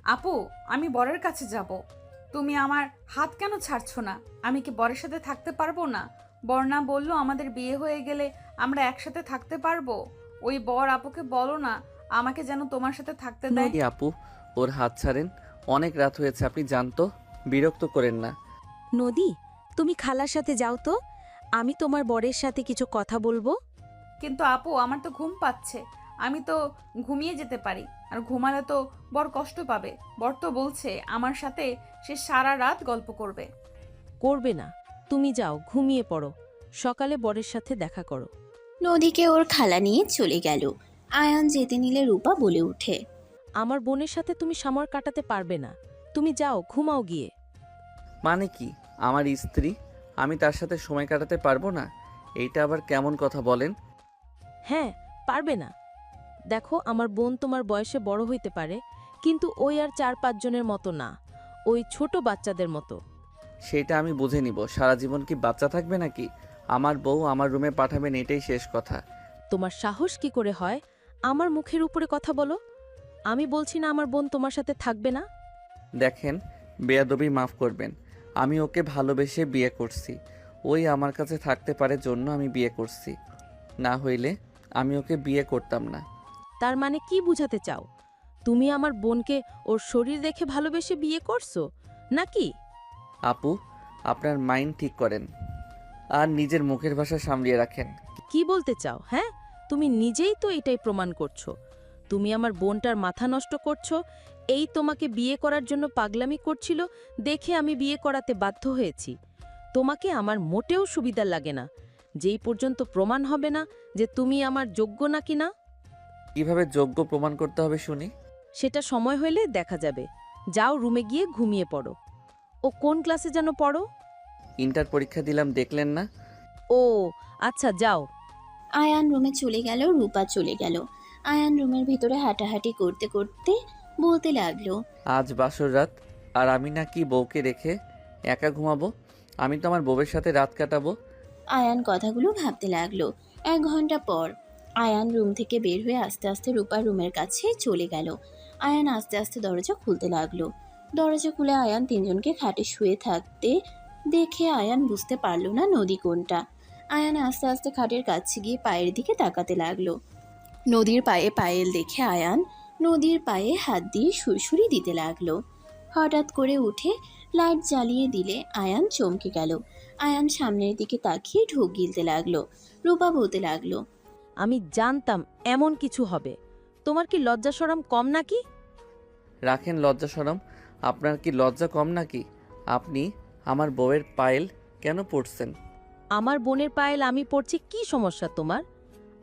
আপু, আমি বরের কাছে যাব। তুমি আমার হাত কেন ছাড়ছো না? আমি কি বরের সাথে থাকতে পারবো না? বর না বললো আমাদের বিয়ে হয়ে গেলে আমরা একসাথে থাকতে পারবো। ওই বর আপুকে বলো না আমাকে যেন তোমার সাথে থাকতে দেয়। নদী আপু, ওর হাত ছাড়েন। অনেক রাত হয়েছে, আপনি যান তো, বিরক্ত করেন না। নদী, তুমি খালার সাথে যাও তো, আমি তোমার বরের সাথে কিছু কথা বলবো। কিন্তু আপু, আমার তো ঘুম পাচ্ছে। আমি তো ঘুমিয়ে যেতে পারি, আর ঘুমালে তো বর কষ্ট পাবে। বর তো বলছে আমার সাথে সে সারা রাত গল্প করবে। করবে না, তুমি যাও ঘুমিয়ে পড়ো, সকালে বরের সাথে দেখা করো। নদীকে ওর খালা নিয়ে চলে গেল। আয়ান যেতে নিলে রূপা বলে ওঠে। আমার বোনের সাথে তুমি সময় কাটাতে পারবে না, তুমি যাও ঘুমাও গিয়ে। মানে কি? আমার স্ত্রী, আমি তার সাথে সময় কাটাতে পারবো না? এইটা আবার কেমন কথা বলেন? হ্যাঁ, পারবে না। দেখো, আমার বোন তোমার বয়সে বড় হইতে পারে, কিন্তু ওই আর 4-5 জনের মতো না, ওই ছোট বাচ্চাদের মতো। সেটা আমি বুঝে নিব। সারা জীবন কি বাচ্চা থাকবে নাকি? আমার বউ আমার রুমে পাঠাবেন, এটাই শেষ কথা। তোমার সাহস কি করে হয় আমার মুখের উপরে কথা বলো? আমি বলছি না আমার বোন তোমার সাথে থাকবে না। দেখেন, বেয়াদবি মাফ করবেন। আমি ওকে ভালোবেসে বিয়ে করছি। ওই আমার কাছে থাকতে পারে জন্য আমি বিয়ে করছি। না হইলে আমি ওকে বিয়ে করতাম না। তার মানে কি বুঝাতে চাও? তুমি আমার বোনকে ওর শরীর দেখে ভালোবেসে বিয়ে করছো নাকি? আপু, আপনার মাইন্ড ঠিক করেন আর নিজের মুখের ভাষা সামলিয়ে রাখেন। কি বলতে চাও? হ্যাঁ, তুমি নিজেই তো এটাই প্রমাণ করছো। তুমি আমার বোনটার মাথা নষ্ট করছো। এই তোমাকে বিয়ে করার জন্য পাগলামি করছিল দেখে আমি বিয়ে করাতে বাধ্য হয়েছি। তোমাকে আমার মোটেও সুবিধা লাগে না, যেই পর্যন্ত প্রমাণ হবে না যে তুমি আমার যোগ্য নাকি না। কিভাবে যোগ্য প্রমাণ করতে হবে শুনি? সেটা সময় হলে দেখা যাবে। যাও রুমে গিয়ে ঘুমিয়ে পড়ো। ও কোন ক্লাসে যেন পড়ো? ইন্টার পরীক্ষা দিলাম, দেখলেন না? ও আচ্ছা, যাও। আয়ান রুমে চলে গেল, রূপা চলে গেল। আয়ান রুমের ভিতরে হাঁটাহাঁটি করতে করতে বলতে লাগলো। আজ বাসর রাত, আর আমি নাকি বউকে রেখে একা ঘুমাবো? আমি তো আমার বউয়ের সাথে রাত কাটাবো। আয়ান কথাগুলো ভাবতে লাগলো। 1 ঘন্টা পর আয়ান রুম থেকে বের হয়ে আস্তে আস্তে রূপার রুমের কাছে চলে গেল। আয়ান আস্তে আস্তে দরজা খুলতে লাগলো। দরজা খুলে আয়ান তিনজনকে খাটে শুয়ে থাকতে দেখে আয়ান বুঝতে পারল না নদী কোনটা। আয়ান আস্তে আস্তে খাটের কাছে গিয়ে পায়ের দিকে তাকাতে লাগলো। নদীর পায়ে পায়েল দেখে আয়ান নদীর পায়ে হাত দিয়ে সুরসুরি দিতে লাগলো। হঠাৎ করে উঠে লাইট জ্বালিয়ে দিলে আয়ান চমকে গেল। আয়ান সামনের দিকে তাকিয়ে ঢোক গিলতে লাগলো। রূপা বলতে লাগলো। আমি জানতাম এমন কিছু হবে। তোমার কি লজ্জা শরম কম নাকি? রাখেন লজ্জা শরম। আপনার কি লজ্জা কম নাকি? আপনি আমার বউয়ের পায়েল কেন পড়ছেন? আমার বোনের পায়েল আমি পড়ছি, কি সমস্যা তোমার?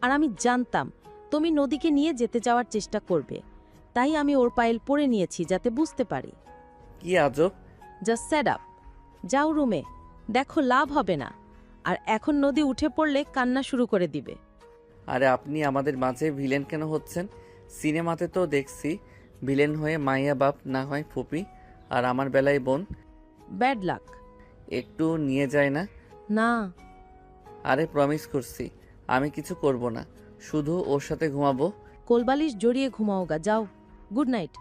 আর আমি জানতাম তুমি নদীকে নিয়ে যেতে যাওয়ার চেষ্টা করবে, তাই আমি ওর পায়েল পরে নিয়েছি যাতে বুঝতে পারি। কি আজব! Just set up. যাও রুমে, দেখো লাভ হবে না। আর এখন নদী উঠে পড়লে কান্না শুরু করে দিবে। আরে আপনি আমাদের মাঝে ভিলেন কেন হচ্ছেন? সিনেমাতে তো দেখছি ভিলেন হয়ে মাইয়া বাপ না হয় ফুপি, আর আমার বেলায় বোন। Bad luck. একটু নিয়ে যায় না? না। আরে প্রমিস করছি আমি কিছু করব না, শুধু ওর সাথে ঘুমাবো। কোলবালিশ জড়িয়ে ঘুমাও গা, যাও। Good night.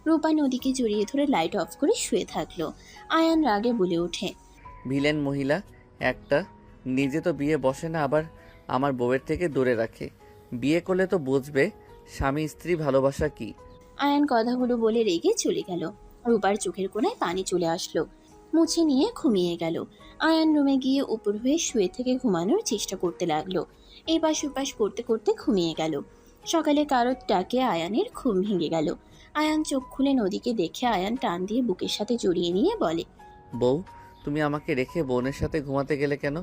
রূপা নদীকে জড়িয়ে ধরে লাইট অফ করে শুয়ে থাকলো। আয়ান রাগে বলে ওঠে। ভিলেন মহিলা একটা, নিজে তো বিয়ে বসে না, আবার আমার বউয়ের থেকে দূরে রাখে। বিয়ে করলে তো বুঝবে স্বামী স্ত্রী ভালোবাসা কি। আয়ান কথাগুলো বলে রেগে চলে গেল। রূপার চোখের কোণায় পানি চলে আসলো। মুছে নিয়ে ঘুমিয়ে গেল। আয়ান রুমে গিয়ে উপর হয়ে শুয়ে থেকে ঘুমানোর চেষ্টা করতে লাগলো। এপাশ ওপাশ করতে করতে ঘুমিয়ে গেল। সকালে কারোর ডাকে আয়ানের ঘুম ভেঙে গেল। আয়ান চোখ খুলে নদীকে দেখে আয়ান টান দিয়ে বুকের সাথে জড়িয়ে নিয়ে বলে। বউ, তুমি আমাকে রেখে বোনের সাথে ঘুমাতে গেলে কেন?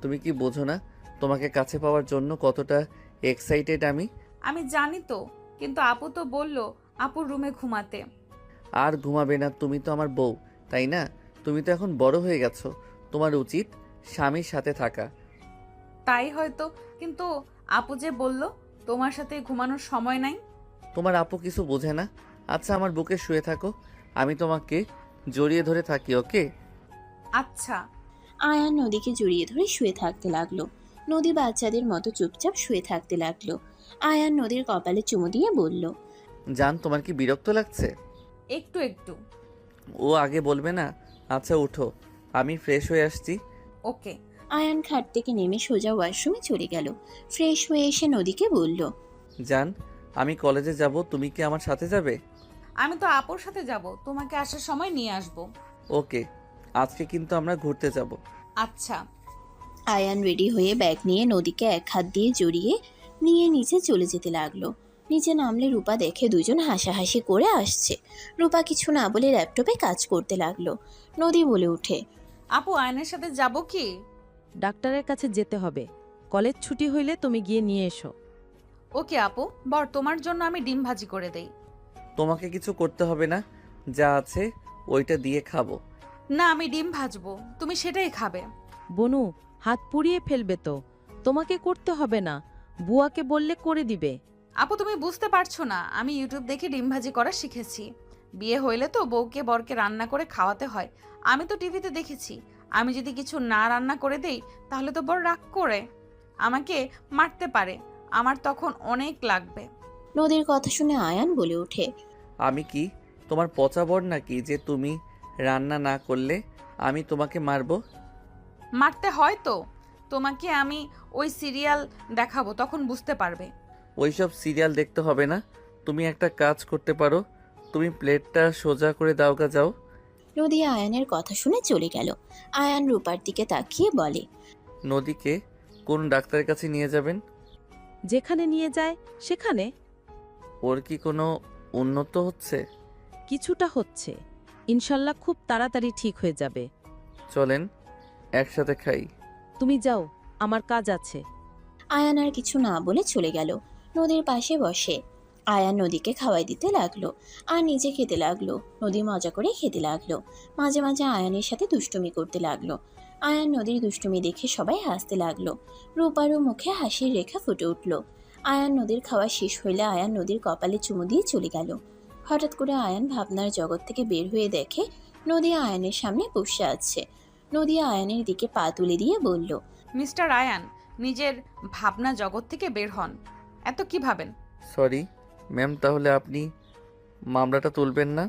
তুমি কি বোঝো না তোমাকে কাছে পাওয়ার জন্য কতটা এক্সাইটেড আমি? আমি জানি তো, কিন্তু আপু তো বললো আপুর রুমে ঘুমাতে। আর ঘুমাবে না? তুমি তো আমার বউ, তাই না? তুমি তো এখন বড় হয়ে গেছো, তোমার উচিত স্বামীর সাথে থাকা। তাই হয়তো, কিন্তু আপু যে বলল তোমার সাথে ঘুমানোর সময় নাই। তোমার আপু কিছু বোঝে না? আচ্ছা, আমার বুকে শুয়ে থাকো, আমি তোমাকে জড়িয়ে ধরে থাকি, ওকে? আচ্ছা। আয়ান নদীকে জড়িয়ে ধরে শুয়ে থাকতে লাগলো। নদী বাচ্চাদের মতো চুপচাপ শুয়ে থাকতে লাগলো। আয়ান নদীর কপালে চুমু দিয়ে বলল। জান, তোমার কি বিরক্ত লাগছে? একটু একটু। ও আগে বলবে না? আচ্ছা উঠো, আমি ফ্রেশ হয়ে আসছি। ওকে। আয়ান খাট থেকে নেমে সোজা ওয়াশরুমে চলে গেল। ফ্রেশ হয়ে এসে নদীকে বলল, জান, আমি কলেজে যাব, তুমি কি আমার সাথে যাবে? আমি তো আপুর সাথে যাব, তোমাকে আসার সময় নিয়ে আসব। ওকে, আজকে কিন্তু আমরা ঘুরতে যাব। আচ্ছা। আয়ান রেডি হয়ে ব্যাগ নিয়ে নদীকে এক হাত দিয়ে জড়িয়ে নিয়ে নিচে চলে যেতে লাগলো। নিচে নামলে রূপা দেখে দুজন হাসাহাসি করে আসছে। রূপা কিছু না বলে ল্যাপটপে কাজ করতে লাগলো। নদী বলে ওঠে, আপু আয়নের সাথে যাব কি? ডাক্তারের কাছে যেতে হবে। কলেজ ছুটি হইলে তুমি গিয়ে নিয়ে এসো। ওকে আপু, বর তোমার জন্য আমি ডিম ভাজি করে দেই। তোমাকে কিছু করতে হবে না, যা আছে ওইটা দিয়ে খাবো। না, আমি ডিম ভাজবো, তুমি সেটাই খাবে। বনু, হাত পুড়িয়ে ফেলবে তো। তোমাকে করতে হবে না, বুয়াকে বললে করে দিবে। আপু তুমি বুঝতে পারছো না, আমি ইউটিউব দেখে ডিম ভাজি করা শিখেছি। বিয়ে হইলে তো বউকে বরকে রান্না করে খাওয়াতে হয়। আমি তো টিভিতে দেখেছি, আমি যদি কিছু না রান্না করে দেই তাহলে তো বর রাগ করে আমাকে মারতে পারে, আমার তখন অনেক লাগবে। নদীর কথা শুনে আয়ান বলে ওঠে, আমি কি তোমার পচা বর নাকি যে তুমি রান্না না করলে আমি তোমাকে মারবো? মারতে হয় তো, তোমাকে আমি ওই সিরিয়াল দেখাবো, তখন বুঝতে পারবে। ওইসব সিরিয়াল দেখতে হবে না, তুমি একটা কাজ করতে পারো, তুমি প্লেটটা সোজা করে দাওগা যাও। নদী আয়ানের কথা শুনে চলে গেল। আয়ান রূপার দিকে তাকিয়ে বলে, নদীকে কোন ডাক্তারের কাছে নিয়ে যাবেন? যেখানে নিয়ে যায় সেখানে। ওর কি কোনো উন্নত হচ্ছে? কিছুটা হচ্ছে, ইনশাল্লাহ খুব তাড়াতাড়ি ঠিক হয়ে যাবে। চলেন একসাথে খাই। তুমি যাও, আমার কাজ আছে। আয়ান আর কিছু না বলে চলে গেল। নদীর পাশে বসে আয়ান নদীকে খাওয়াই দিতে লাগলো আর নিজে খেতে লাগলো। নদী মজা করে খেতে লাগলো, মাঝে মাঝে আয়ানের সাথে দুষ্টুমি করতে লাগলো। আয়ান নদীর দুষ্টুমি দেখে সবাই হাসতে লাগলো। রূপারও মুখে হাসির রেখা ফুটে উঠল। আয়ান নদীর খাওয়া শেষ হইলে আয়ান নদীর কপালে চুমু দিয়ে চলে গেল। হঠাৎ করে আয়ান ভাবনার জগৎ থেকে বের হয়ে দেখে নদী আয়ানের সামনে বসে আছে। নদী আয়ানের দিকে পা তুলে দিয়ে বলল, মিস্টার আয়ান, নিজের ভাবনা জগৎ থেকে বের হন। এত কি ভাবেন? সরি ম্যাম, তাহলে আপনি মামলাটা তুলবেন না?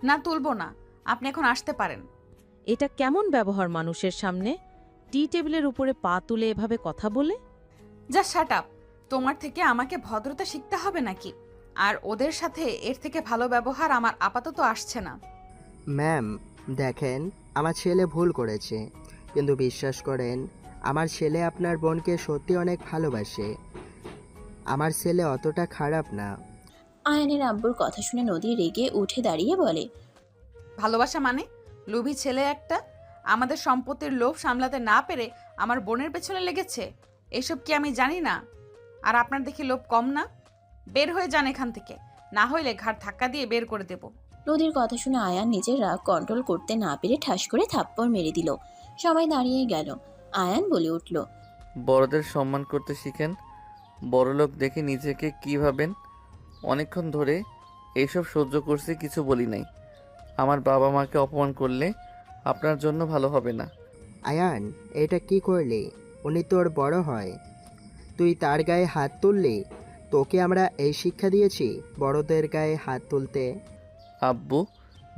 না, তুলবো না, আপনি এখন আসতে পারেন। এটা কেমন ব্যবহার মানুষের সামনে? টি টেবিলের উপরে পা তুলে এভাবে কথা বলে? যা শাট আপ, তোমার থেকে আমাকে ভদ্রতা শিখতে হবে নাকি? আর ওদের সাথে এর থেকে ভালো ব্যবহার আমার আপাতত আসছে না। ম্যাম দেখেন, আমার ছেলে ভুল করেছে, কিন্তু বিশ্বাস করেন আমার ছেলে আপনার বোনকে সত্যি অনেক ভালোবাসে। আমার ছেলে অতটা খারাপ না। আয়ানের আব্বুর কথা শুনে নদী রেগে উঠে দাঁড়িয়ে বলে, ভালোবাসা মানে? লোভী ছেলে একটা, আমাদের সম্পত্তির লোভ সামলাতে না পেরে আমার বোনের পেছনে লেগেছে। এসব কি আমি জানি না? আর আপনার দেখি লোভ কম না? বের হয়ে যান এখান থেকে, না হইলে ঘাড় ধাক্কা দিয়ে বের করে দেব। নদীর কথা শুনে আয়ান নিজের রাগ কন্ট্রোল করতে না পেরে ঠাস করে থাপ্পড় মেরে দিল। সবাই দাঁড়িয়ে গেল। আয়ান বলে উঠল, বড়দের সম্মান করতে শিখেন। বড়লোক দেখে নিজেকে কি ভাবেন? অনেকক্ষণ ধরে এইসব সহ্য করছি, কিছু বলি নাই। আমার বাবা মাকে অপমান করলে আপনার জন্য ভালো হবে না। আয়ান, এটা কি করলি? উনি তোর বড় হয়, তুই তার গায়ে হাত তুললি? তোকে আমরা এই শিক্ষা দিয়েছি বড়দের গায়ে হাত তুলতে? আব্বু,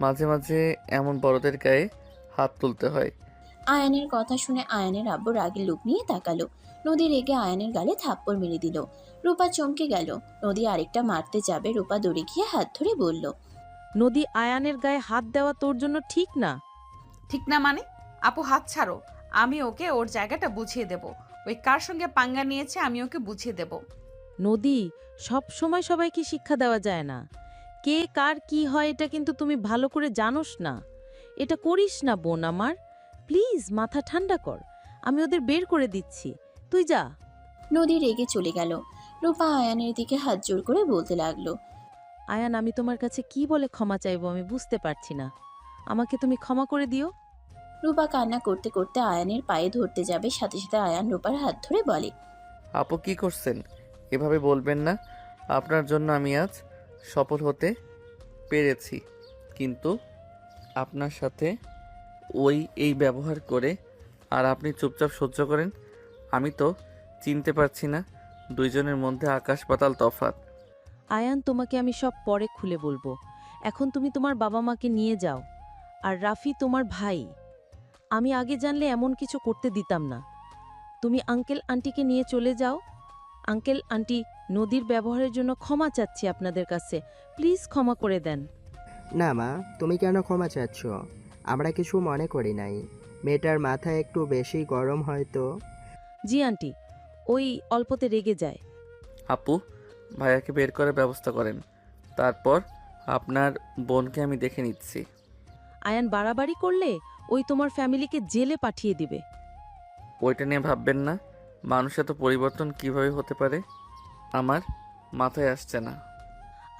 মাঝে মাঝে এমন বড়দের গায়ে হাত তুলতে হয়। আয়ানের কথা শুনে আয়ানের আব্বু রাগের লুক নিয়ে তাকালো। নদী রেগে আয়ানের গালে থাপ্পড় মেরে দিল। রূপা চমকে গেল। নদী আরেকটা মারতে যাবে, রূপা দৌড়ে গিয়ে হাত ধরে বলল, নদী আয়ানের গায়ে হাত দেওয়া তোর জন্য ঠিক না। ঠিক না মানে? আপু হাত ছাড়ো, আমি ওকে ওর জায়গাটা বুঝিয়ে দেব। ওই কার সঙ্গে পাঙ্গা নিয়েছে আমি ওকে বুঝিয়ে দেব। নদী, সব সময় সবাইকে শিক্ষা দেওয়া যায় না। কে কার কি হয় এটা কিন্তু তুমি ভালো করে জানোস না। এটা করিস না বোন আমার, প্লিজ মাথা ঠান্ডা কর। আমি ওদের বের করে দিচ্ছি, তুই যা। নদী রেগে চলে গেল। রূপা আয়ানের দিকে হাত জোর করে বলতে লাগলো, আয়ান, আমি তোমার কাছে কি বলে ক্ষমা চাইবো আমি বুঝতে পারছি না। আমাকে তুমি ক্ষমা করে দিও। রূপা কান্না করতে করতে আয়ানের পায়ে ধরতে যাবে, সাথে সাথে আয়ান রূপার হাত ধরে বলে, আপু কি করছেন? এভাবে বলবেন না। আপনার জন্য আমি আজ সফল হতে পেরেছি, কিন্তু আপনার সাথে এই ব্যবহার করে আর আপনি চুপচাপ সহ্য করেন। আমি তো চিনতে পারছি না, দুইজনের মধ্যে আকাশ পাতাল তফাৎ। আয়ান, তোমাকে আমি সব পরে খুলে বলবো। এখন তুমি তোমার বাবা মাকে নিয়ে যাও। আর রাফি তোমার ভাই। আমি আগে জানলে এমন কিছু করতে দিতাম না। তুমি আঙ্কেল আন্টিকে নিয়ে চলে যাও। আঙ্কেল আন্টি, নদীর ব্যবহারের জন্য ক্ষমা চাচ্ছি আপনাদের কাছে, প্লিজ ক্ষমা করে দেন। না মা, তুমি কেন ক্ষমা চাচ্ছ? আমরা কিছু মনে করি নাই। মেয়েটার মাথা একটু বেশি গরম হয়তো। জি আন্টি, ওই অল্পতে রেগে যায়। আপু, ভাইয়াকে বের করার ব্যবস্থা করেন। তারপর আপনার বোনকে আমি দেখে নিচ্ছি। আয়ান বাড়াবাড়ি করলে ওই তোমার ফ্যামিলিকে জেলে পাঠিয়ে দিবে। ওইটা নিয়ে ভাববেন না। মানুষের তো পরিবর্তন কিভাবে হতে পারে আমার মাথায় আসছে না।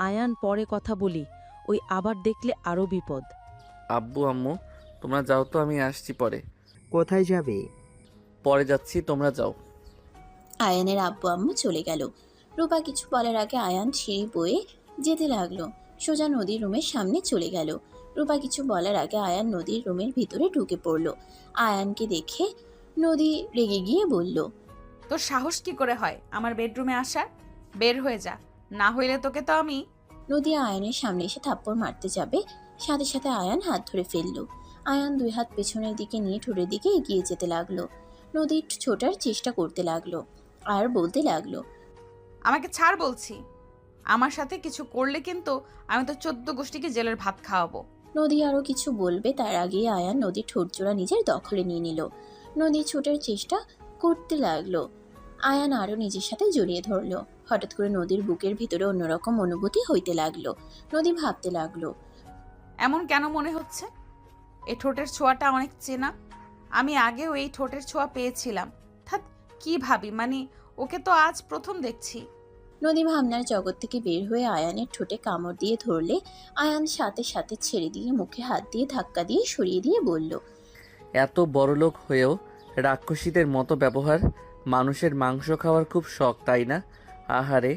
আয়ান, পরে কথা বলি, ওই আবার দেখলে আরও বিপদ। আব্বু আম্মু, তোমরা যাও তো, আমি আসছি পরে। কোথায় যাবি? পরে যাচ্ছি, তোমরা যাও। আয়ানের আব্বু আম্মু চলে গেল। রূপা কিছু বলার আগে আয়ান সিঁড়ি বয়ে যেতে লাগলো, সোজা নদীর রুমের সামনে চলে গেল। রূপা কিছু বলার আগে আয়ান নদীর রুমের ভিতরে ঢুকে পড়ল। আয়ানকে দেখে নদী রেগে গিয়ে বলল, তোর সাহস কি করে হয় আমার বেডরুমে আসার? বের হয়ে যা, না হইলে তোকে তো আমি। নদী আয়ানের সামনে এসে থাপ্পড় মারতে যাবে, সাথে সাথে আয়ান হাত ধরে ফেলল। আয়ান দুই হাত পেছনের দিকে নিয়ে ঠোঁটের দিকে এগিয়ে যেতে লাগলো। নদী ছোটার চেষ্টা করতে লাগলো আর বলতে লাগলো, আমাকে ছাড় বলছি। আমার সাথে কিছু করলে কিন্তু আমি তো 14 গোষ্ঠীকে জেলের ভাত খাওয়াবো। নদী আরো কিছু বলবে তার আগেই আয়ান নদীর ঠোঁটজোড়া নিজের দখলে নিয়ে নিল। নদী ছোটার চেষ্টা করতে লাগলো। আয়ান আরো নিজের সাথে জড়িয়ে ধরলো। হঠাৎ করে নদীর বুকের ভিতরে অন্যরকম অনুভূতি হইতে লাগলো। নদী ভাবতে লাগলো, এমন কেন মনে হচ্ছে? এই ঠোঁটের ছোঁয়াটা অনেক চেনা। আমি আগেও এই ঠোঁটের ছোঁয়া পেয়েছিলাম। থাক, কি ভাবি, মানে ওকে তো আজ প্রথম দেখছি। নদী ভাবনার জগৎ থেকে বের হয়ে আয়ানের ঠোঁটে কামড় দিয়ে ধরলে আয়ান সাথে সাথে ছেড়ে দিয়ে মুখে হাত দিয়ে ধাক্কা দিয়ে সরিয়ে দিয়ে বলল, এত বড়লোক হয়েও রাক্ষসীদের মতো ব্যবহার। মানুষের মাংস খাওয়ার খুব শখ, তাই না? আহারে,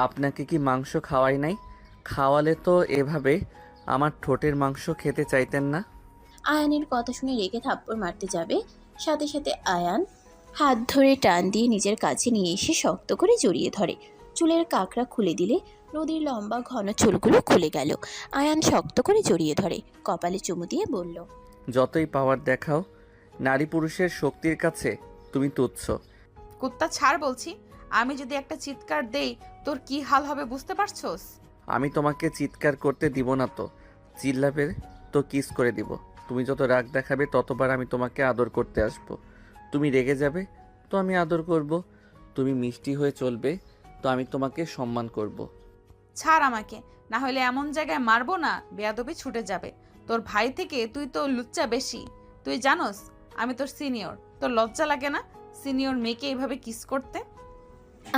আপনাকে কি মাংস খাওয়াই নাই? খাওয়ালে তো এভাবে আমার ঠোঁটের মাংস খেতে চাইতেন না। আয়ানের কথা শুনে রেগে থাপ্পড় মারতে যাবে, সাথে সাথে আয়ান হাত ধরে টান দিয়ে নিজের কাছে নিয়ে এসে শক্ত করে জড়িয়ে ধরে। চুলের কাঁকড়া খুলে দিলে নদীর লম্বা ঘন চুলগুলো খুলে গেল। আয়ান শক্ত করে জড়িয়ে ধরে, কপালে চুমু দিয়ে বলল, যতই পাওয়ার দেখাও, নারী পুরুষের শক্তির কাছে তুমি তুচ্ছ। কুত্তা ছাড় বলছি। আমি যদি একটা চিৎকার দেই তোর কি হাল হবে বুঝতে পারছোস? আমি তোমাকে চিৎকার করতে দিব না তো। চিল্লাবে তো কিস করে দিব। তুমি যত রাগ দেখাবে ততবার আমি তোমাকে আদর করতে আসব। তুমি রেগে যাবে তো আমি আদর করব। তুমি মিষ্টি হয়ে চলবে তো আমি তোমাকে সম্মান করব। ছাড় আমাকে, না হলে এমন জায়গায় মারবো না বেয়াদবি ছুটে যাবে। তোর ভাই থেকে তুই তো লুচ্চা বেশি। তুই জানোস আমি তোর সিনিয়র। তোর লজ্জা লাগে না সিনিয়র মেয়েকে এইভাবে কিস করতে?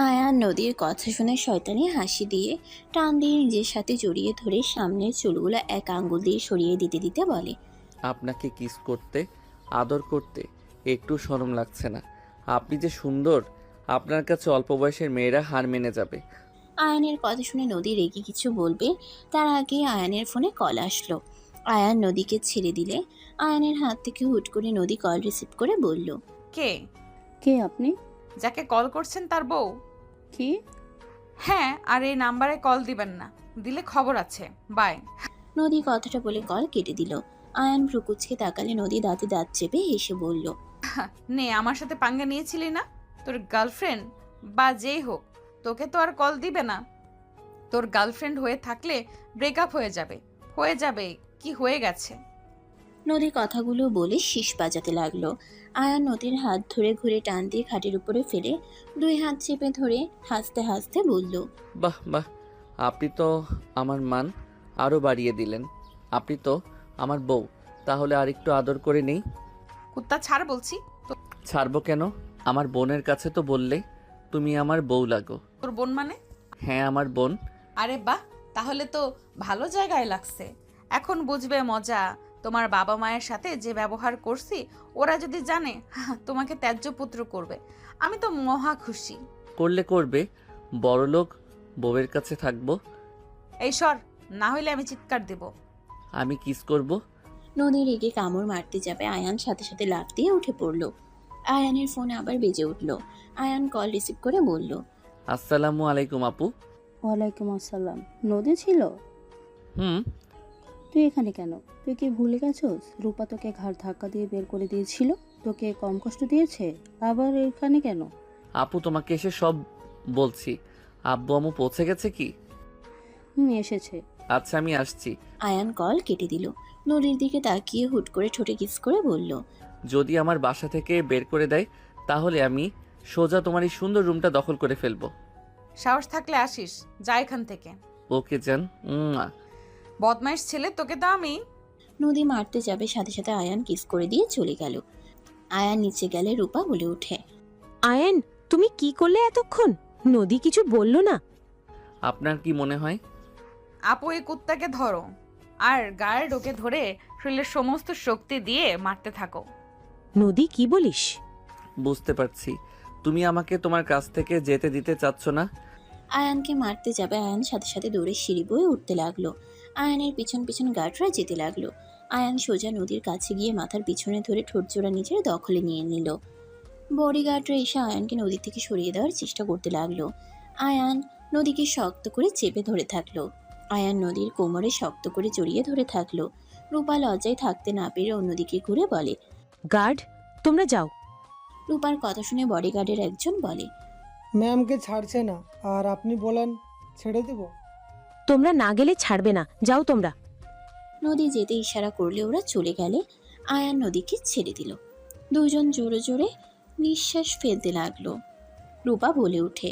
আয়ান নদীর কথা শুনে শয়তানি হাসি দিয়ে টান দিয়ে নিজের সাথে জড়িয়ে ধরে সামনের চুলগুলো এক আঙ্গুল দিয়ে সরিয়ে দিতে দিতে বলে, আপনাকে কিস করতে, আদর করতে একটু শরম লাগছে না? আপনি যে সুন্দর, আপনার কাছে অল্প বয়সের মেয়েরা হার মেনে যাবে। আয়ানের কথা শুনে নদী রেগে কিছু বলবে তার আগে আয়ানের ফোনে কল আসলো। আয়ান নদীকে ছেড়ে দিলে আয়ানের হাত থেকে হুট করে নদী কল রিসিভ করে বলল, কে? কে আপনি? যাকে কল করছেন তার বউ? কি? হ্যাঁ, আর এই নাম্বারে কল দিবেন না, দিলে খবর আছে। বাই। নদী কথাটা বলে কল কেটে দিল। আয়ান ভ্রুকুচকে তাকালে নদী দাঁতে দাঁত চেপে হেসে বলল, নে, আমার সাথে পাঙ্গা নিয়েছিলি না? তোর গার্লফ্রেন্ড বা যেই হোক তোকে তো আর কল দিবে না। তোর গার্লফ্রেন্ড হয়ে থাকলে ব্রেকআপ হয়ে যাবে। হয়ে যাবে কি, হয়ে গেছে। নদী কথাগুলো বলে শীষ বাজাতে লাগলো। আয়ান নদীর হাত ধরে ঘুরে টান দিয়ে খাটের উপরে ফেলে দুই হাত চেপে ধরে হাসতে হাসতে বলল, বাহ বাহ, আপনি তো আমার মান আরও বাড়িয়ে দিলেন। আপনি তো আমার বউ, তাহলে আর একটু আদর করে নেই। কুত্তা ছাড় বলছি। ছাড়বো কেন? আমার বোনের কাছে তো বললে তুমি আমার বউ লাগো। তোর বোন মানে? হ্যাঁ, আমার বোন। আরে বাহ, তাহলে তো ভালো জায়গায় লাগছে। এখন বুঝবে মজা। তোমার বাবা মায়ের সাথে যে ব্যবহার করছি, ওরা যদি জানে তোমাকে ত্যায্য পুত্র করবে। আমি তো মহা খুশি। করলে করবে, বড়লোক বউয়ের কাছে থাকবো। এই সর, না হইলে আমি চিৎকার দেব। আমি কিস করব। নদী রেগে কামড় মারতে যাবে, আয়ান সাথে সাথে লাফ দিয়ে উঠে পড়ল। আয়ানের ফোন আবার বেজে উঠল। আয়ান কল রিসিভ করে বলল, আসসালামু আলাইকুম আপু। ওয়ালাইকুম আসসালাম। নদী ছিল? হুম, তুই এখানে কেন? তুই কি ভুলে গেছস রূপা তোকে ঘাড় ধাক্কা দিয়ে বের করে দিয়েছিল? তোকে কম কষ্ট দিয়েছে? আবার এখানে কেন? আপু তোমাকে এসে সব বলছি। আব্বু আম্মু পৌঁছে গেছে কি? এসেছে। আচ্ছা আমি আসছি। আয়ান কল কেটে দিল। নদীর দিকে তাকিয়ে হুট করে ঠোঁটে কিস করে বলল, যদি আমার বাসা থেকে বের করে দেয় তাহলে আমি সোজা তোমার এই সুন্দর রুমটা দখল করে ফেলবো। সাহস থাকলে আসিস, যা এখান থেকে। ওকে জান। বদমাইশ ছেলে, তোকে তো আমি। নদী মারতে যাবে, সাথে সাথে আয়ান কিস করে দিয়ে চলে গেল। আয়ান নিচে গেলে রূপা বলে ওঠে, আয়েন, তুমি কি করলে এতক্ষণ? নদী কিছু বললো না? আপনার কি মনে হয়? আপু, এই কুত্তাকে ধরো আর গায়ে ঢোকে ধরে শরীরের সমস্ত শক্তি দিয়ে মারতে থাকো। নদী, কি বলিস? বুঝতে পারছি তুমি আমাকে তোমার কাছ থেকে যেতে দিতে চাচ্ছ না। আয়ানকে মারতে যাবে। আয়ান সাথে সাথে দৌড়ে সিঁড়ি বয়ে উঠতে লাগলো। আয়ানের পিছন পিছন গার্ডরা যেতে লাগলো। আয়ান সোজা নদীর কাছে গিয়ে মাথার পিছনে ধরে ঠোঁটজোড়া নিজের দখলে নিয়ে নিল। বডিগার্ডরা এসে আয়ানকে নদী থেকে সরিয়ে দেওয়ার চেষ্টা করতে লাগলো। আয়ান নদীকে শক্ত করে চেপে ধরে থাকলো। আয়ান নদীর কোমরে শক্ত করে জড়িয়ে ধরে থাকলো। রূপা লজ্জায় থাকতে না পেরে অন্যদিকে ঘুরে বলে, গার্ড, তোমরা যাও। রূপার কথা শুনে বডিগার্ডের একজন বলে, ম্যামকে ছাড়ছে না আর আপনি বলেন ছেড়ে দেব? তোমরা না গেলে ছাড়বে না, যাও তোমরা। নদী যেতে ইশারা করলে ওরা চলে গেলে আয়ান নদীকে ছেড়ে দিল। দুজন জোরে জোরে নিঃশ্বাস ফেলতে লাগলো। রূপা বলে ওঠে,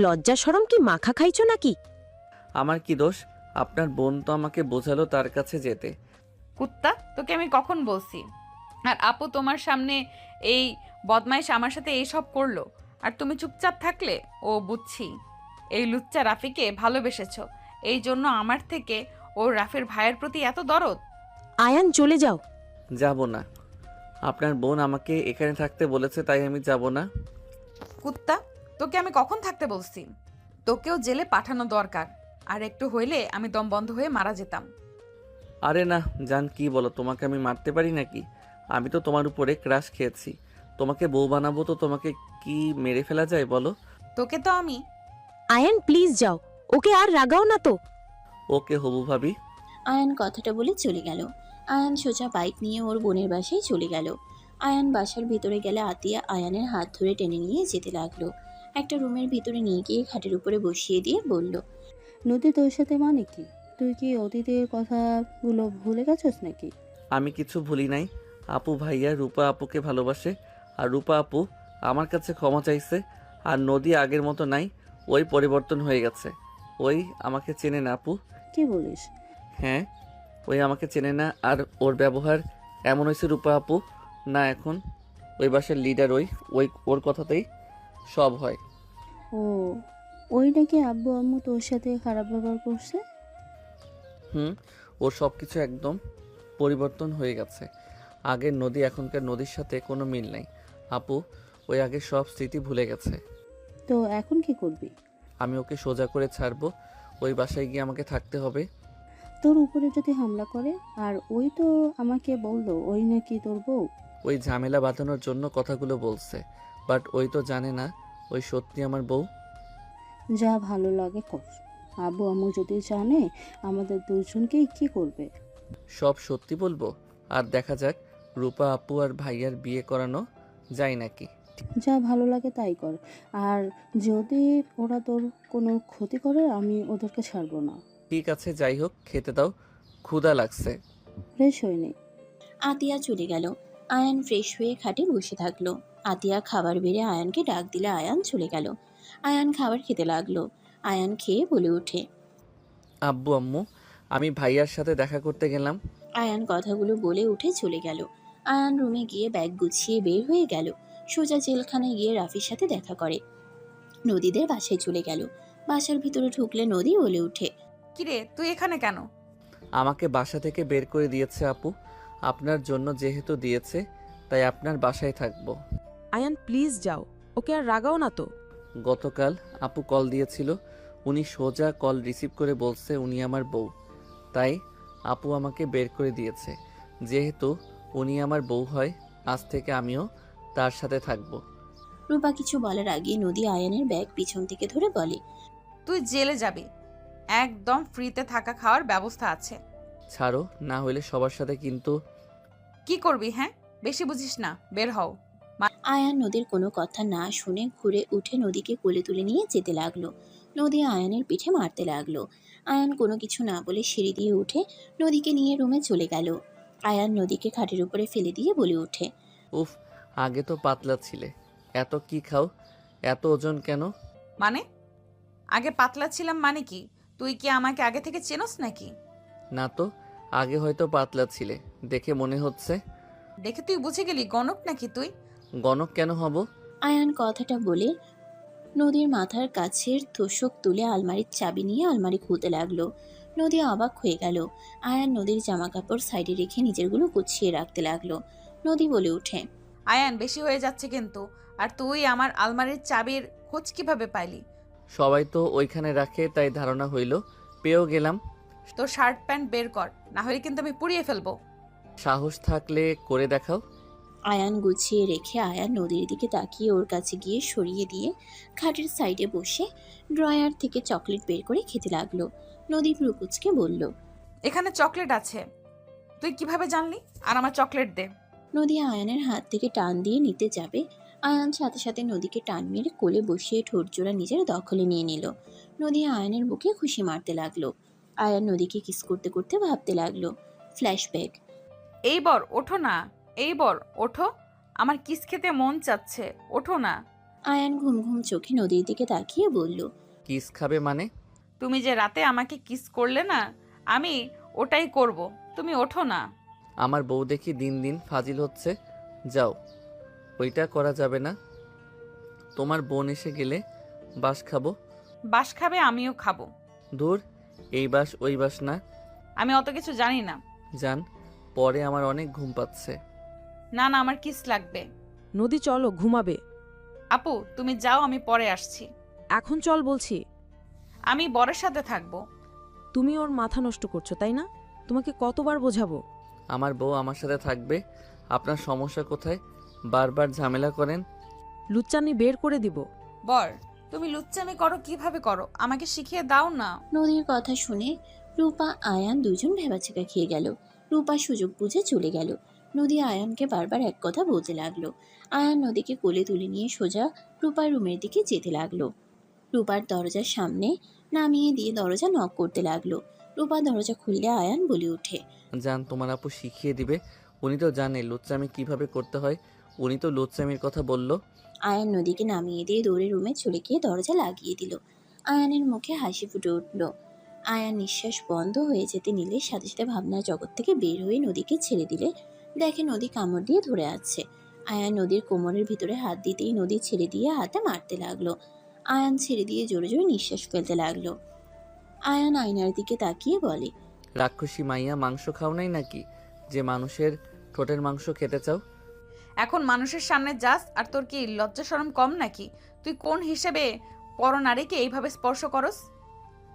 লজ্জা শরম কি মাখা খাইছো নাকি? আমার কি দোষ? আপনার বোন তো আমাকে বোঝালো তার কাছে যেতে। কুত্তা, তোকে আমি কখন বলছি? আর আপু তোমার সামনে এই বদমাইশ আমার সাথে এই সব করলো আর তুমি চুপচাপ থাকলে? ও বুঝছি, এই লুচ্চা রাফিকে ভালোবেসেছো, এই জন্য আমার থেকে ওর রাফির ভাইয়ের প্রতি এত দরদ। আয়ান, চলে যাও। যাব না। আপনার বোন আমাকে এখানে থাকতে বলেছে তাই আমি যাব না। কুত্তা, তোকে আমি কখন থাকতে বলছি? তোকেও জেলে পাঠানো দরকার, আর একটু হইলে আমি দম বন্ধ হয়ে মারা যেতাম। আরে না জান, কি বলো? তোমাকে আমি মারতে পারি নাকি? আমি তো তোমার উপরে ক্রাশ খেয়েছি। তোমাকে বউ বানাবো তো তোমাকে কি মেরে ফেলা যায় বলো? তোকে তো আমি। আয়ান, প্লিজ যাও, ওকে আর রাগাও না তো। ওকে হবু ভাবি। আয়ান কথাটা বলে চলে গেল। আয়ান সোজা বাইক নিয়ে ওর বোনের বাসায় চলে গেল। আয়ান বাসার ভিতরে গেলে আতিয়া আয়ানের হাত ধরে টেনে নিয়ে যেতে লাগলো। একটা রুমের ভিতরে নিয়ে গিয়ে খাটের উপরে বসিয়ে দিয়ে বলল, নদী তোর সাথে মানে কি? তুই কি অতীতের কথাগুলো ভুলে গেছস নাকি? আমি কিছু ভুলি নাই। আপু ভাইয়া রূপা আপুকে ভালোবাসে আর রূপা আপু আমার কাছে ক্ষমা চাইছে। আর নদী আগের মতো নাই, ওই পরিবর্তন হয়ে গেছে। ওই আমাকে চেনে না আপু। কি বলিস? হ্যাঁ, ওই আমাকে চেনে না আর ওর ব্যবহার এমন হয়েছে রূপা আপু না এখন ওই বাসার লিডার। ওই ওর কথাতেই সব হয়। ও, ওই নাকি আব্বু আম্মু তোর সাথে খারাপ ব্যবহার করছে? ওর সব কিছু একদম পরিবর্তন হয়ে গেছে। আগের নদী এখনকার নদীর সাথে কোনো মিল নাই আপু। ওই আগের সব স্মৃতি ভুলে গেছে। তো এখন কি করবি? আমি ওকে সোজা করে ছাড়বো। ওই বাসায় গিয়ে আমাকে থাকতে হবে। তোর উপরে যদি হামলা করে? আর ওই তো আমাকে বললো ওই নাকি তোর বউ। ওই ঝামেলা বাঁধানোর জন্য কথাগুলো বলছে, বাট ওই তো জানে না ওই সত্যি আমার বউ। যা ভালো লাগে কর। আব্বু আম্মু যদি জানে আমাদের দুজনকেই কি করবে? সব সত্যি বলবো, আর দেখা যাক রূপা আপু আর ভাইয়ার বিয়ে করানো যায় নাকি। যা ভালো লাগে তাই কর। আর যদি ওরা তোর কোনো ক্ষতি করে আমি ওদেরকে ছাড়বো না। ঠিক আছে, যাই হোক, খেতে দাও, ক্ষুধা লাগছে। ফ্রেশ হয়নি। আতিয়া চলে গেল। আয়ান ফ্রেশ হয়ে খাটে বসে থাকলো। আতিয়া খাবার বেড়ে আয়ানকে ডাক দিলে আয়ান চলে গেল। আয়ান খাবার খেতে লাগলো। আয়ান খেয়ে বলে ওঠে, আব্বু আম্মু, আমি ভাইয়ার সাথে দেখা করতে গেলাম। আয়ান কথাগুলো বলে উঠে চলে গেল। আয়ান রুমে গিয়ে ব্যাগ গুছিয়ে বের হয়ে গেল। সোজা জেলখানায় গিয়ে রাফির সাথে দেখা করে। নদীদের বাসায় চলে গেল। বাসার ভিতরে ঢুকলে নদী বলে উঠে, কিরে, তুই এখানে কেন? আমাকে বাসা থেকে বের করে দিয়েছে আপু। আপনার জন্য যেহেতু দিয়েছে তাই আপনার বাসায় থাকবো। আয়ান, প্লিজ যাও, ওকে আর রাগাও না তো। গতকাল আপু কল দিয়েছিল, উনি সোজা কল রিসিভ করে বলছে উনি আমার বউ। তাই আপু আমাকে বের করে দিয়েছে। যেহেতু উনি আমার বউ হয়, আজ থেকে আমিও তার সাথে থাকবো। রূপা কিছু বলার আগে নদী আয়ানের ব্যাগ পিছন থেকে ধরে বলে, তুই জেলে যাবি, একদম ফ্রিতে থাকা খাওয়ার ব্যবস্থা আছে। ছাড়ো, না হইলে সবার সাথে কিন্তু। কি করবি হ্যাঁ? বেশি বুঝিস না, বের হও। আয়ান নদীর কোনো কথা না শুনে ঘুরে উঠে নদীকে কোলে তুলে নিয়ে যেতে লাগলো। নদী আয়ানের পিঠে মারতে লাগলো। আয়ান কোনো কিছু না বলে সিঁড়ি দিয়ে উঠে নদীকে নিয়ে রুমে চলে গেল। আয়ান নদীকে খাটের উপরে ফেলে দিয়ে বলে ওঠে, উফ, আগে তো পাতলা ছিলে, এত কি খাও, এত ওজন কেন? মানে আগে পাতলা ছিলাম মানে কি? তুই কি আমাকে আগে থেকে চেনস নাকি? না তো, আগে হয়তো পাতলা ছিলে, দেখে মনে হচ্ছে। দেখে তুই বুঝে গেলি গণক নাকি তুই? গণক কেন হব? আয়ান কথাটা বলে নদীর মাথার কাছের তোষক তুলে আলমারির চাবি নিয়ে আলমারি খুলতে লাগলো। নদী অবাক হয়ে গেল। আয়ান নদীর জামা কাপড় সাইডে রেখে নিজেরগুলো গুছিয়ে রাখতে লাগলো। নদী বলে ওঠে, আয়ান বেশি হয়ে যাচ্ছে কিন্তু। আর তুই আমার আলমারির চাবির খোঁজ কিভাবে পাইলি? সবাই তো ওইখানে রাখে, তাই ধারণা হইল, পেয়েও গেলাম। তোর শার্ট প্যান্ট বের কর, না হলে কিন্তু আমি পুড়িয়ে ফেলবো। সাহস থাকলে করে দেখাও। আয়ান গুছিয়ে রেখে আয়ান নদীর দিকে তাকিয়ে ওর কাছে গিয়ে সরিয়ে দিয়ে খাটের সাইডে বসে ড্রয়ার থেকে চকলেট বের করে খেতে লাগলো। নদী ভ্রুকুচকে বলল, এখানে চকলেট আছে, তুই কিভাবে জানলি? আর আমার চকলেট দে। নদী আয়ানের হাত থেকে টান দিয়ে নিতে যাবে, আয়ান সাথে সাথে নদীকে টান মেরে কোলে বসিয়ে ঠোঁটজোড়া নিজের দখলে নিয়ে নিল। নদী আয়ানের বুকে খুশি মারতে লাগলো। আয়ান নদীকে কিস করতে করতে ভাবতে লাগলো, ফ্ল্যাশব্যাক। এই বর ওঠো না, এই বর ওঠো, আমার কিস খেতে মন চাচ্ছে, ওঠো না। আয়ান ঘুম ঘুম চোখে নদীর দিকে তাকিয়ে বলল, কিস খাবে মানে? তুমি যে রাতে আমাকে কিস করলে না, আমি ওটাই করব, তুমি ওঠো না। আমার বউ দেখি দিন দিন ফাজিল হচ্ছে। যাও, ওইটা করা যাবে না। তোমার বোন এসে গেলে বাস খাবো। বাস খাবে, আমিও খাবো। দূর, এই বাস ওই বাস না। আমি অত কিছু জানি না। জান, পরে আমার অনেক ঘুম পাচ্ছে। না না, আমার কিস লাগবে। নদী চলো, ঘুমাবে। আপু তুমি যাও, আমি পরে আসছি। এখন চল বলছি। আমি বরের সাথে থাকবো। তুমি ওর মাথা নষ্ট করছো তাই না? তোমাকে কতবার বোঝাবো? আমার বউ আমার সাথে থাকবে। আপনার সমস্যা কোথায়? বারবার ঝামেলা করেন। লুচ্চানি বের করে দিব। বর তুমি লুচ্চামি করো কিভাবে করো, আমাকে শিখিয়ে দাও না। নদীর কথা শুনে রূপা আয়ান দুজন ভেবাচেকা খেয়ে গেল। রূপা সুযোগ বুঝে চলে গেল। নদী আয়ানকে বারবার এক কথা বলতে লাগলো। আয়ান নদীকে কোলে তুলে নিয়ে সোজা রূপার রুমের দিকে যেতে লাগলো। রূপার দরজার সামনে নামিয়ে দিয়ে দরজা নক করতে লাগলো। রূপা দরজা খুললে আয়ান বলে ওঠে, জান, তোমার আপু শিখিয়ে দিবে। উনি তো জানে লুচ্চামি কিভাবে করতে হয়। উনি তো লুচ্চামির কথা বলল। আয়ান নদীকে নামিয়ে দিয়ে দৌড়ে রুমে চলে গিয়ে দরজা লাগিয়ে দিল। আয়ানের মুখে হাসি ফুটে উঠল। আয়ান নিঃশ্বাস বন্ধ হয়ে যেতে নিলে সাথে সাথে ভাবনার জগৎ থেকে বের হয়ে নদীকে ছেড়ে দিলে দেখে নদী কামড় দিয়ে ধরে আছে। আয়ান নদীর কোমরের ভিতরে হাত দিতেই নদী ছেড়ে দিয়ে হাতে মারতে লাগলো। আয়ান ছেড়ে দিয়ে জোরে জোরে নিঃশ্বাস ফেলতে লাগলো। আয়ান আয়নার দিকে তাকিয়ে বলে, রাক্ষসী মাইয়া, মাংস খাও নাই নাকি যে মানুষের ঠোঁটের মাংস খেতে চাও? এখন মানুষের সামনে যাস আর তোর কি লজ্জা শরম কম নাকি? তুই কোন হিসেবে পরনারীকে এইভাবে স্পর্শ করস?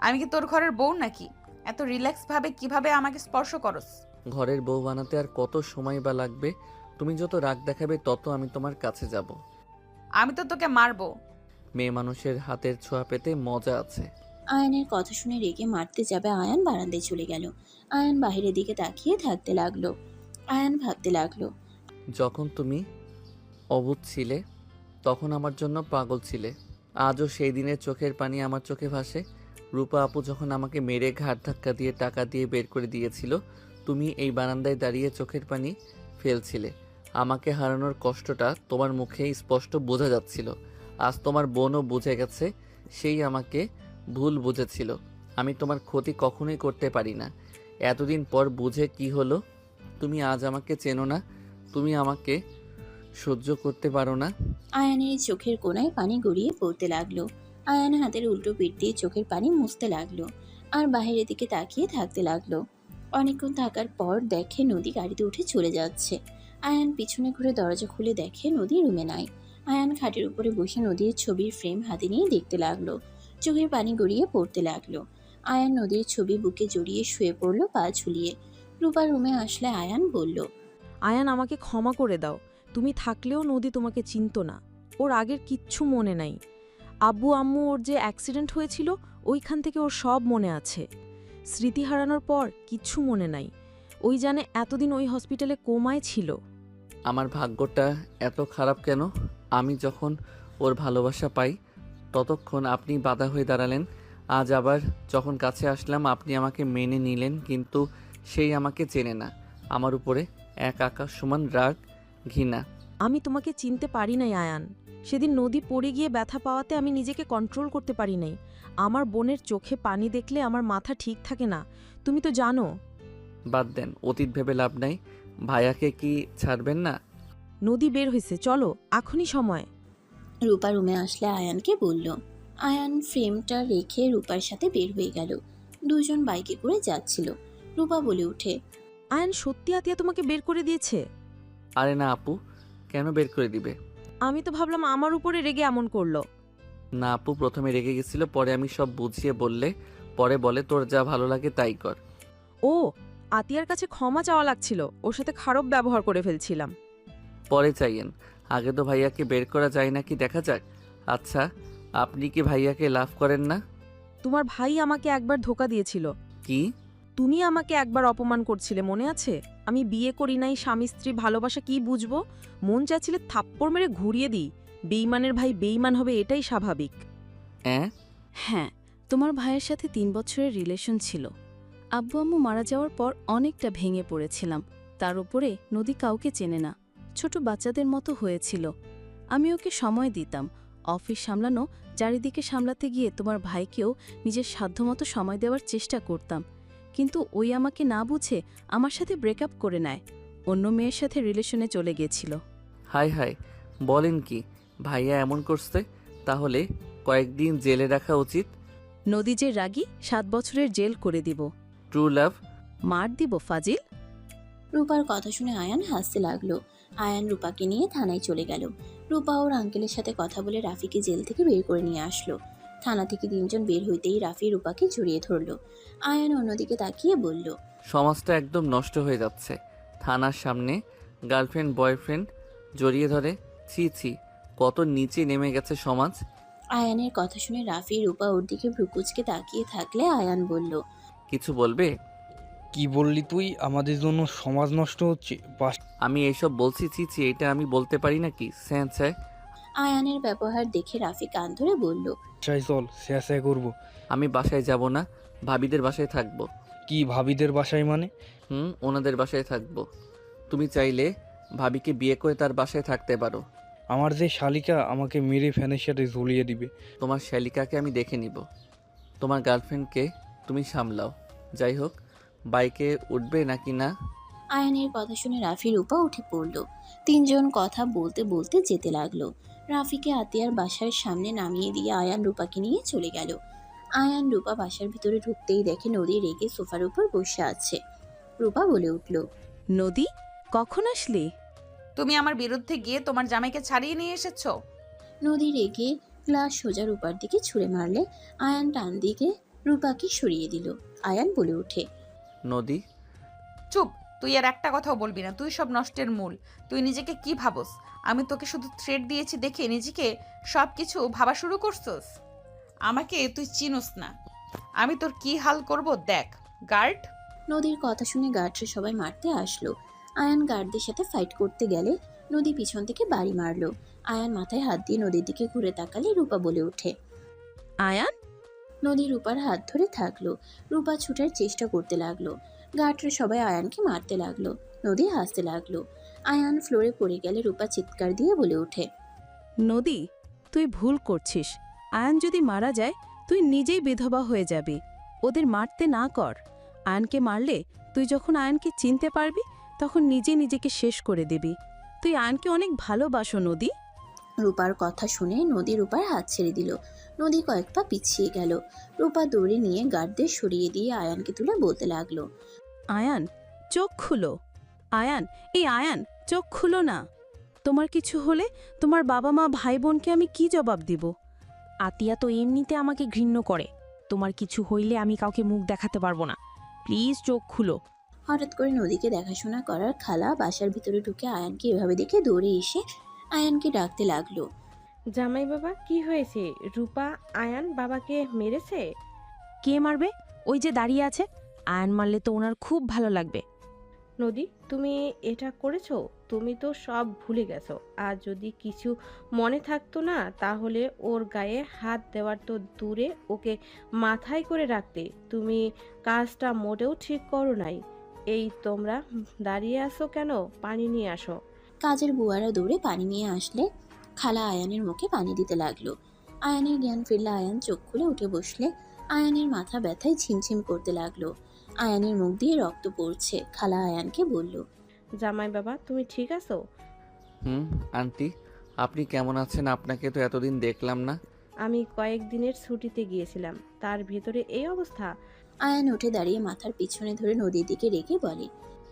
আমি কি তোর ঘরের বউ নাকি? এত রিল্যাক্স ভাবে কিভাবে আমাকে স্পর্শ করস? ঘরের বউ বানাতে আর কত সময় বা লাগবে? তুমি যত রাগ দেখাবে তত আমি তোমার কাছে যাব। আমি তো তোকে মারবো। মেয়ে মানুষের হাতের ছোঁয়া পেতে মজা আছে। আয়ানের কথা শুনে রেগে মারতে যাবে আয়ান বারান্দায় চলে গেল। আয়ান বাহিরের দিকে তাকিয়ে থাকতে লাগলো। আয়ান ভাবতে লাগলো, যখন তুমি অবুঝ ছিলে তখন আমার জন্য পাগল ছিলে। আজও সেই দিনের চোখের পানি আমার চোখে ভাসে। রূপা আপু যখন আমাকে মেরে ঘাট ধাক্কা দিয়ে টাকা দিয়ে বের করে দিয়েছিল, তুমি এই বারান্দায় দাঁড়িয়ে চোখের পানি ফেলছিলে। আমাকে হারানোর কষ্টটা তোমার মুখে স্পষ্ট বোঝা যাচ্ছিল। আজ তোমার বোনও বুঝে গেছে, সেই আমাকে ভুল বুঝেছিল। আমি তোমার ক্ষতি কখনোই করতে পারি না। এতদিন পর বুঝে কি হলো? তুমি আজ আমাকে চেনো না, তুমি আমাকে সহ্য করতে পারো না। আয়ানের চোখের কোণায় পানি গড়িয়ে পড়তে লাগলো। আয়ান হাতের উল্টো পিঠ দিয়ে চোখের পানি মুছতে লাগলো আর বাইরের দিকে তাকিয়ে থাকতে লাগলো। অনেকক্ষণ থাকার পর দেখে নদী গাড়িতে উঠে চলে যাচ্ছে। আয়ান পিছনে ঘুরে দরজা খুলে দেখে নদী রুমে নাই। আয়ান খাটের উপরে বসে নদীর ছবির ফ্রেম হাতে নিয়ে দেখতে লাগলো। চোখের পানি গড়িয়ে পড়তে লাগলো। আয়ান নদীর ছবি বুকে জড়িয়ে শুয়ে পড়লো পা ঝুলিয়ে। রূপা রুমে আসলে আয়ান বলল, আয়ান, আমাকে ক্ষমা করে দাও। তুমি থাকলেও নদী তোমাকে চিনতো না। ওর আগের কিচ্ছু মনে নাই। আব্বু আম্মু ওর যে অ্যাক্সিডেন্ট হয়েছিল ওইখান থেকে ওর সব মনে আছে। স্মৃতি হারানোর পর কিচ্ছু মনে নাই। ওই জানে এতদিন ওই হসপিটালে কোমায় ছিল। আমার ভাগ্যটা এত খারাপ কেন? আমি যখন ওর ভালোবাসা পাই ততক্ষণ আপনি বাধা হয়ে দাঁড়ালেন। আজ আবার যখন কাছে আসলাম আপনি আমাকে মেনে নিলেন, কিন্তু সেই আমাকে চেনে না। আমার উপরে এক আকাশ সমান রাগ, ঘৃণা। আমি তোমাকে চিনতে পারি নাই আয়ান। সেদিন নদী পড়ে গিয়ে ব্যথা পাওয়াতে আমি নিজেকে কন্ট্রোল করতে পারি নাই। আমার বোনের চোখে পানি দেখলে আমার মাথা ঠিক থাকে না, তুমি তো জানো। বাদ দেন, অতীত ভেবে লাভ নাই। ভাইয়াকে কি ছাড়বেন না? নদী বের হয়েছে, চলো, এখনই সময়। রূপা রুমে আসলে আয়ানকে বলল। আয়ান ফ্রেমটা রেখে রূপার সাথে বের হয়ে গেল। দুজন বাইকে করে যাচ্ছিল। রূপা বলে ওঠে, আয়ান সত্যি আতিয়া তোমাকে বের করে দিয়েছে? আরে না আপু, কেন বের করে দিবে? আমি তো ভাবলাম আমার উপরে রেগে এমন করলো। না আপু, প্রথমে রেগে গেছিল, পরে আমি সব বুঝিয়ে বললে পরে বলে তোর যা ভালো লাগে তাই কর। ও, আতিয়ার কাছে ক্ষমা চাওয়া লাগছিল, ওর সাথে খারাপ ব্যবহার করে ফেলছিলাম। পরে চাইয়েন, আগে তো ভাইয়াকে বের করা যায় নাকি দেখা যাক। আচ্ছা, আপনি কি ভাইয়াকে লাভ করেন না? তোমার ভাই আমাকে একবার ধোকা দিয়েছিল। কি? তুমি আমাকে একবার অপমান করছিলে, মনে আছে? আমি বিয়ে করি নাই, স্বামী স্ত্রী ভালোবাসা কি বুঝবো? মন চাচ্ছিলে থাপ্পড় মেরে ঘুরিয়ে দিই। বেইমানের ভাই বেইমান হবে, এটাই স্বাভাবিক। হ্যাঁ, তোমার ভাইয়ের সাথে 3 বছরের রিলেশন ছিল। আব্বু আম্মু মারা যাওয়ার পর অনেকটা ভেঙে পড়েছিলাম। তার উপরে নদী কাউকে চেনে না, ছোট বাচ্চাদের মতো হয়েছিল। আমি ওকে সময় দিতাম, অফিস সামলানো, চারিদিকে সামলাতে গিয়ে তোমার ভাইকেও নিজের সাধ্যমতো সময় দেওয়ার চেষ্টা করতাম। কিন্তু ওই আমাকে না বুঝে আমার সাথে ব্রেকআপ করে নেয়, অন্য মেয়ের সাথে রিলেশনে চলে গেছিল। হাই হাই, বলেন কি? ভাইয়া এমন করছে? তাহলে কয়েকদিন জেলে রাখা উচিত। নদী যে রাগী, 7 বছরের জেল করে দিব। True love. মার দিব ফাজিল। রূপার কথা শুনে আয়ান হাসতে লাগলো। আয়ান রূপাকে নিয়ে থানায় চলে গেল। রূপা ওর আঙ্কেলের সাথে কথা বলে রাফিকে জেল থেকে বের করে নিয়ে আসলো। থানা থেকে 3 জন বের হইতেই রাফি রূপাকে জড়িয়ে ধরলো। আয়ান অন্যদিকে তাকিয়ে বলল, সমাজটা একদম নষ্ট হয়ে যাচ্ছে। থানার সামনে গার্লফ্রেন্ড বয়ফ্রেন্ড জড়িয়ে ধরে, ছি ছি, কত নিচে নেমে গেছে সমাজ। আয়ানের কথা শুনে রাফি রূপা ওর দিকে ভ্রুকুচকে তাকিয়ে থাকলে আয়ান বলল, কিছু বলবে? কি বললি তুই? আমাদের জন্য সমাজ নষ্ট হচ্ছে? আমি এইসব বলছি, ছি ছি, এটা আমি বলতে পারি নাকি? স্যাঁ। আয়ানের ব্যবহার দেখে রাফি কান ধরে বলল, বাসায় চল, স্যাঁ করবো। আমি বাসায় যাব না, ভাবিদের বাসায় থাকবো। কি ভাবিদের বাসায় মানে? ওনাদের বাসায় থাকবো। তুমি চাইলে ভাবিকে বিয়ে করে তার বাসায় থাকতে পারো। আমার যে শালিকা আমাকে মেরে ফ্যানের সাথে ঝুলিয়ে দিবে। তোমার শালিকাকে আমি দেখে নিব। তোমার গার্লফ্রেন্ডকে তুমি সামলাও। যাই হোক, বাইকে উঠবে নাকি না? আয়ানের কথা শুনে রাফি রূপা উঠে পড়ল। 3 জন কথা বলতে বলতে যেতে লাগলো। রাফিকে আতিয়ার বাসার সামনে নামিয়ে দিয়ে আয়ান রূপাকে নিয়ে চলে গেল। আয়ান রূপা বাসার ভিতরে ঢুকতেই দেখে নদী রেগে সোফার উপর বসে আছে। রূপা বলে উঠল, নদী, কখন আসলি? তুমি আমার বিরুদ্ধে গিয়ে তোমার জামাইকে ছাড়িয়ে নিয়ে এসেছো। নদী রেগে গ্লাস সোজা রূপার দিকে ছুঁড়ে মারলে আয়ান টান দিকে রূপাকে সরিয়ে দিল। আয়ান বলে ওঠে, নদী। চুপ, তুই আর একটা কথাও বলবি না। তুই সব নষ্টের মূল। তুই নিজেকে কি ভাবস? আমি তোকে শুধু থ্রেট দিয়েছি দেখে নিজেকে সব কিছু ভাবা শুরু করছস। আমাকে তুই চিনোস না। আমি তোর কি হাল করব দেখ। গার্ড। নদীর কথা শুনে গার্ডরা সবাই মারতে আসলো। আয়ান গার্ডদের সাথে ফাইট করতে গেলে নদী পিছন থেকে বাড়ি মারলো। আয়ান মাথায় হাত দিয়ে নদীর দিকে ঘুরে তাকালে রূপা বলে ওঠে, আয়ান। নদী রূপার হাত ধরে থাকলো। রূপা ছুটার চেষ্টা করতে লাগলো। গার্ডরা সবাই আয়ানকে মারতে লাগলো। নদী হাসতে লাগলো। আয়ান ফ্লোরে পড়ে গেলে রূপা চিৎকার দিয়ে বলে ওঠে, নদী, তুই ভুল করছিস। আয়ান যদি মারা যায় তুই নিজেই বিধবা হয়ে যাবি। ওদের মারতে না কর। আয়ানকে মারলে তুই যখন আয়ানকে চিনতে পারবি তখন নিজে নিজেকে শেষ করে দিবি। তুই আয়ানকে অনেক ভালোবাসো নদী। রূপার কথা শুনে নদী রূপার হাত ছেড়ে দিল। নদী কয়েক পা পিছিয়ে গেল। রূপা দৌড়ে নিয়ে গার্ডদের সরিয়ে দিয়ে আয়ানকে তুলে বলতে লাগলো, আয়ান, চোখ খুলো। আয়ান, এই আয়ান, চোখ খুলো না। তোমার কিছু হলে তোমার বাবা মা ভাই বোনকে আমি কি জবাব দিব? আতিয়া তো এমনিতে আমাকে ঘৃণ্য করে। তোমার কিছু হইলে আমি কাউকে মুখ দেখাতে পারবো না। প্লিজ চোখ খুলো। হঠাৎ করে নদীকে দেখাশোনা করার খালা বাসার ভিতরে ঢুকে আয়ানকে এভাবে দেখে দৌড়ে এসে আয়ানকে ডাকতে লাগলো। জামাই বাবা, কি হয়েছে? রূপা আয়ান বাবাকে মেরেছে? কে মারবে? ওই যে দাঁড়িয়ে আছে, আয়ন মারলে তো ওনার খুব ভালো লাগবে। নদী, তুমি এটা করেছো? তুমি তো সব ভুলে গেছো। আর যদি কিছু মনে থাকতো না, তাহলে ওর গায়ে হাত দেওয়ার তো দূরে, ওকে মাথায় করে রাখতে। তুমি কাজটা মোটেও ঠিক করো নাই। এই তোমরা দাঁড়িয়ে আসো কেন? পানি নিয়ে আসো। কাজের বুয়ারা দৌড়ে পানি নিয়ে আসলে খালা আয়ানের মুখে পানি দিতে লাগলো। আয়ানের জ্ঞান ফিরলে আয়ান চোখ খুলে উঠে বসলে আয়ানের মাথা ব্যথায় ঝিমঝিম করতে লাগলো। আয়ানের মুখ দিয়ে রক্ত পড়ছে। খালা আয়ানকে বলল, জামাই বাবা, তুমি ঠিক আছো? আন্টি, আপনি কেমন আছেন? আপনাকে তো এতদিন দেখলাম না। আমি কয়েকদিনের ছুটিতে গিয়েছিলাম, তার ভিতরে এই অবস্থা। আয়ান উঠে দাঁড়িয়ে মাথার পিছনে ধরে নদীর দিকে রেখে বলে,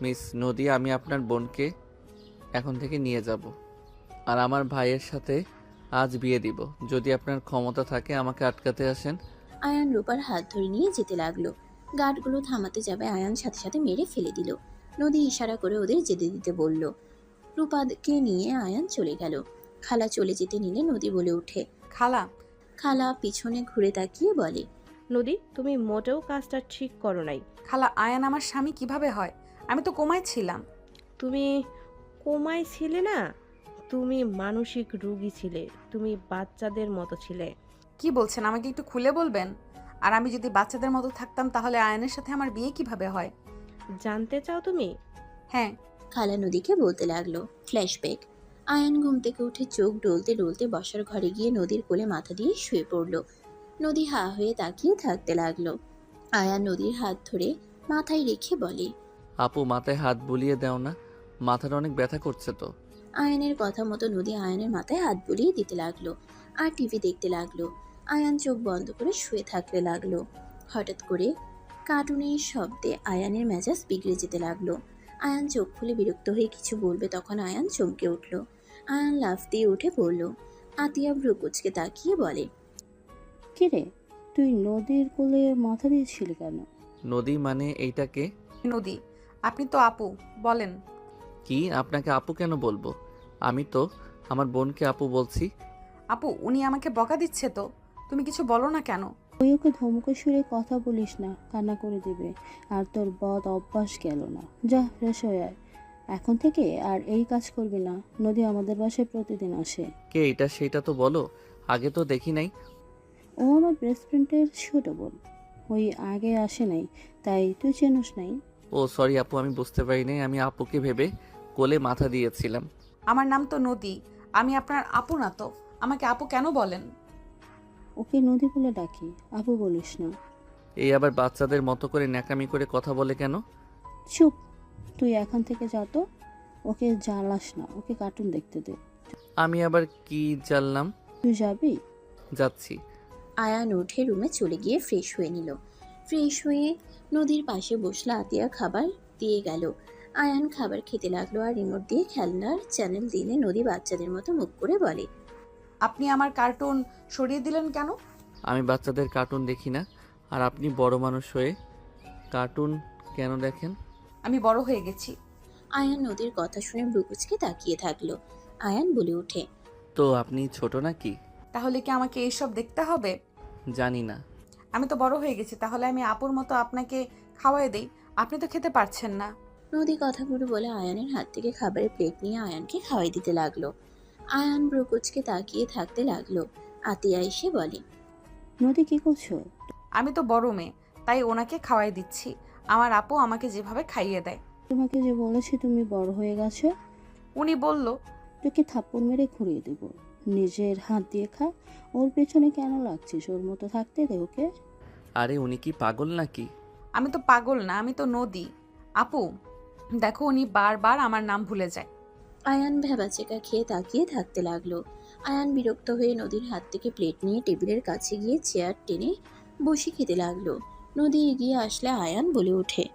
মিস নদী, আমি আপনার বোনকে এখন থেকে নিয়ে যাব, আর আমার ভাইয়ের সাথে আজ বিয়ে দিব। যদি আপনার ক্ষমতা থাকে আমাকে আটকাতে আসেন। আয়ান রূপার হাত ধরে নিয়ে যেতে লাগলো। গার্ডগুলো থামাতে যাবে, আয়ান সাথে সাথে মেরে ফেলে দিল। নদী ইশারা করে ওদের যেতে দিতে বলল। রূপাকে নিয়ে আয়ান চলে গেল। খালা চলে যেতে নিলে নদী বলে ওঠে। খালা, খালা পিছনে ঘুরে তাকিয়ে বলে, নদী, তুমি মোটেও কাজটা ঠিক করো নাই। খালা, আয়ান আমার স্বামী কিভাবে হয়? আমি তো কোমায় ছিলাম। তুমি কোমায় ছিলে না, তুমি মানসিক রোগী ছিলে। তুমি বাচ্চাদের মতো ছিলে। কি বলছেন? আমাকে একটু খুলে বলবেন? আর আমি যদি বাচ্চাদের মতো থাকতাম তাহলে আয়ানের সাথে আমার বিয়ে কিভাবে হয়? জানতে চাও তুমি? হ্যাঁ। খালা নদীকে বলতে লাগলো। ফ্ল্যাশব্যাক। আয়ান ঘুম থেকে উঠে চোখ ডলতে ডলতে বসার ঘরে গিয়ে নদীর কোলে মাথা দিয়ে শুয়ে পড়ল। নদী হা হয়ে তাকিয়ে থাকতে লাগলো। আয়ান নদীর হাত ধরে মাথায় রেখে বলে, আপু, মাথায় হাত বুলিয়ে দাও না, মাথাটা অনেক ব্যথা করছে তো। আয়ানের কথা মতো নদী আয়ানের মাথায় হাত বুলিয়ে দিতে লাগলো আর টিভি দেখতে লাগলো। আয়ান চোখ বন্ধ করে শুয়ে থাকতে লাগলো। হঠাৎ করে কার্টুনের শব্দে আয়ানের মেজাজ বিগড়ে যেতে লাগলো। আয়ান চোখ খুলে বিরক্ত হয়ে কিছু বলবে, তখন আয়ান চমকে উঠল। আয়ান লাফ দিয়ে উঠে পড়ল। আতিয়া ভ্রুকুচকে তাকিয়ে বলে, কিরে, তুই নদীর কোলে মাথা দিয়েছিলি কেন? নদী মানে এইটাকে? নদী, আপনি তো আপু, বলেন। কি, আপনাকে আপু কেন বলবো? আমি তো আমার বোনকে আপু বলছি। আপু, উনি আমাকে বকা দিচ্ছে তো, তুমি কিছু বলো না কেন? ওই ওকে ধমকে সুরে কথা বলিস না, কান্না করে দিবে। আর তোর বদ অভ্যাস গেল না। যা ফ্রেশ হয়ে আয়। এখন থেকে আর এই কাজ করবি না। নদী আমাদের বাসায় প্রতিদিন আসে। কে এটা সেটা তো বলো, আগে তো দেখি নাই। ও আমার বেস্ট ফ্রেন্ডের ছোট বোন। ওই আগে আসে নাই, তাই তুই চেনস নাই। ও সরি আপু, আমি বুঝতে পারি নাই। আমি আপুকে ভেবে কোলে মাথা দিয়েছিলাম। আমার নাম তো নদী, আমি আপনার আপু না তো, আমাকে আপু কেন বলেন? ওকে নদী বলে ডাকি, আপু বলিস না। এই আবার বাচ্চাদের মতো করে ন্যাকামি করে কথা বলে কেন? চুপ, তুই এখান থেকে যা তো। ওকে জ্বালাস না, ওকে কার্টুন দেখতে দে। আমি আবার কি জানলাম? তুই যাবি? যাচ্ছি। আয়ান উঠে রুমে চলে গিয়ে ফ্রেশ হয়ে নিল। ফ্রেশ হয়ে নদীর পাশে বসলে আতিয়া খাবার দিয়ে গেল। আয়ান খাবার খেতে লাগলো আর রিমোট দিয়ে খেলনার চ্যানেল দিলে নদী বাচ্চাদের মতো মুখ করে বলে, আপনি আমার কার্টুন সরিয়ে দিলেন কেন? আমি বাচ্চাদের কার্টুন দেখি না। আর আপনি বড় মানুষ হয়ে কার্টুন কেন দেখেন? আমি বড় হয়ে গেছি। আয়ান নদীর কথা শুনে ভ্রুকুচকে তাকিয়ে থাকলো। আয়ান বলে ওঠে, তো আপনি ছোট নাকি? তাহলে কি আমাকে এইসব দেখতে হবে? জানি না। আমি তো বড় হয়ে গেছি, তাহলে আমি আপুর মতো আপনাকে খাওয়াই দেই। আপনি তো খেতে পারছেন না। নদী কথাগুলো বলে আয়ানের হাত থেকে খাবারের প্লেট নিয়ে আয়ানকে খাওয়াই দিতে লাগলো। আয়ান ভ্রুকুচকে তাকিয়ে থাকতে লাগলো। আতিয়া এসে বলে, নদী কি করছো? আমি তো বড় মেয়ে, তাই ওনাকে খাওয়াই দিচ্ছি। আমার আপু আমাকে যেভাবে খাইয়ে দেয়। তোমাকে যে বলেছি তুমি বড় হয়ে গেছো। উনি বলল, তোকে থাপ্পড় মেরে ঘুরিয়ে দেবো। নিজের হাত দিয়ে খা। ওর পেছনে কেন লাগছিস? ওর মতো থাকতে দে ওকে। আরে উনি কি পাগল নাকি? আমি তো পাগল না, আমি তো নদী। আপু দেখো, উনি বারবার আমার নাম ভুলে যায়। আয়ান ভ্যাবাচেকা খেয়ে তাকিয়ে থাকতে লাগলো। আয়ান বিরক্ত হয়ে নদীর হাত থেকে প্লেট নিয়ে টেবিলের কাছে গিয়ে চেয়ার টেনে বসে খেতে লাগলো। নদী এগিয়ে আসলে আয়ান বলে ওঠে,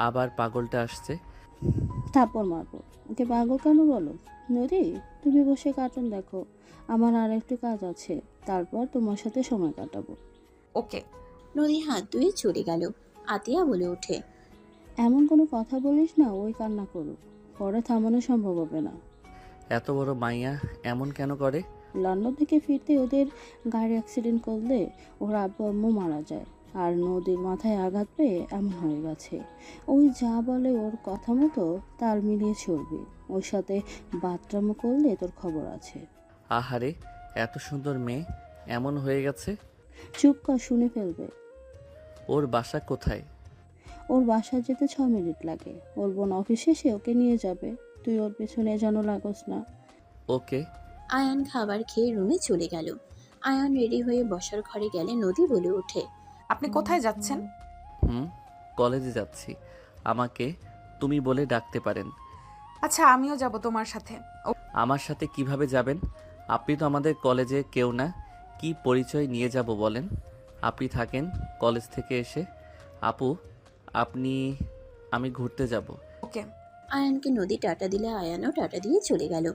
আবার পাগলটা আসছে। থাপ্পড় মারবো। ওকে পাগল কেন বলো? নদী, তুমি বসে কার্টুন দেখো। আমার আর একটু কাজ আছে, তারপর তোমার সাথে সময় কাটাবো। ওকে। নদী হাত ধুয়ে চলে গেল। আতিয়া বলে ওঠে, এমন কোনো কথা বলিস না ওই কান্না করুক। পরে থামানো সম্ভব হবে না। এত বড় মাইয়া এমন কেন করে? লন্ডন থেকে ফিরতে ওদের গাড়ি অ্যাক্সিডেন্ট করলে ওর আব্বু আম্মু মারা যায়। আর নদীর মাথায় আঘাত পেয়ে এমন হয়ে গেছে। ওই যা বলে ওর কথা মতো তাল মিলিয়ে চলবি। ওর সাথে বাথরুমও করলে তোর খবর আছে। আহারে, এত সুন্দর মেয়ে এমন হয়ে গেছে। চুপ কর, শুনে ফেলবে। ওর বাসা কোথায়? ওর বাসায় যেতে 6 মিনিট লাগে। ওর বোন অফিস শেষে ওকে নিয়ে যাবে। তুই ওর পেছনে যেন লাগোস না। ওকে। আয়ান খাবার খেয়ে রুমে চলে গেল। আয়ান রেডি হয়ে বসার ঘরে গেলে নদী বলে ওঠে, আপনি কোথায় যাচ্ছেন? কলেজে যাচ্ছি। আমাকে তুমি বলে ডাকতে পারেন। আচ্ছা, আমিও যাব তোমার সাথে। আমার সাথে কিভাবে যাবেন? আপনি তো আমাদের কলেজে কেউ না। কি পরিচয় নিয়ে যাব বলেন? আপনি থাকেন কলেজ থেকে এসে। আপু, আমি ঘুরতে যাব। ওকে। আয়ানকে নদী টাটা দিলে আয়ানও টাটা দিয়ে চলে গেল।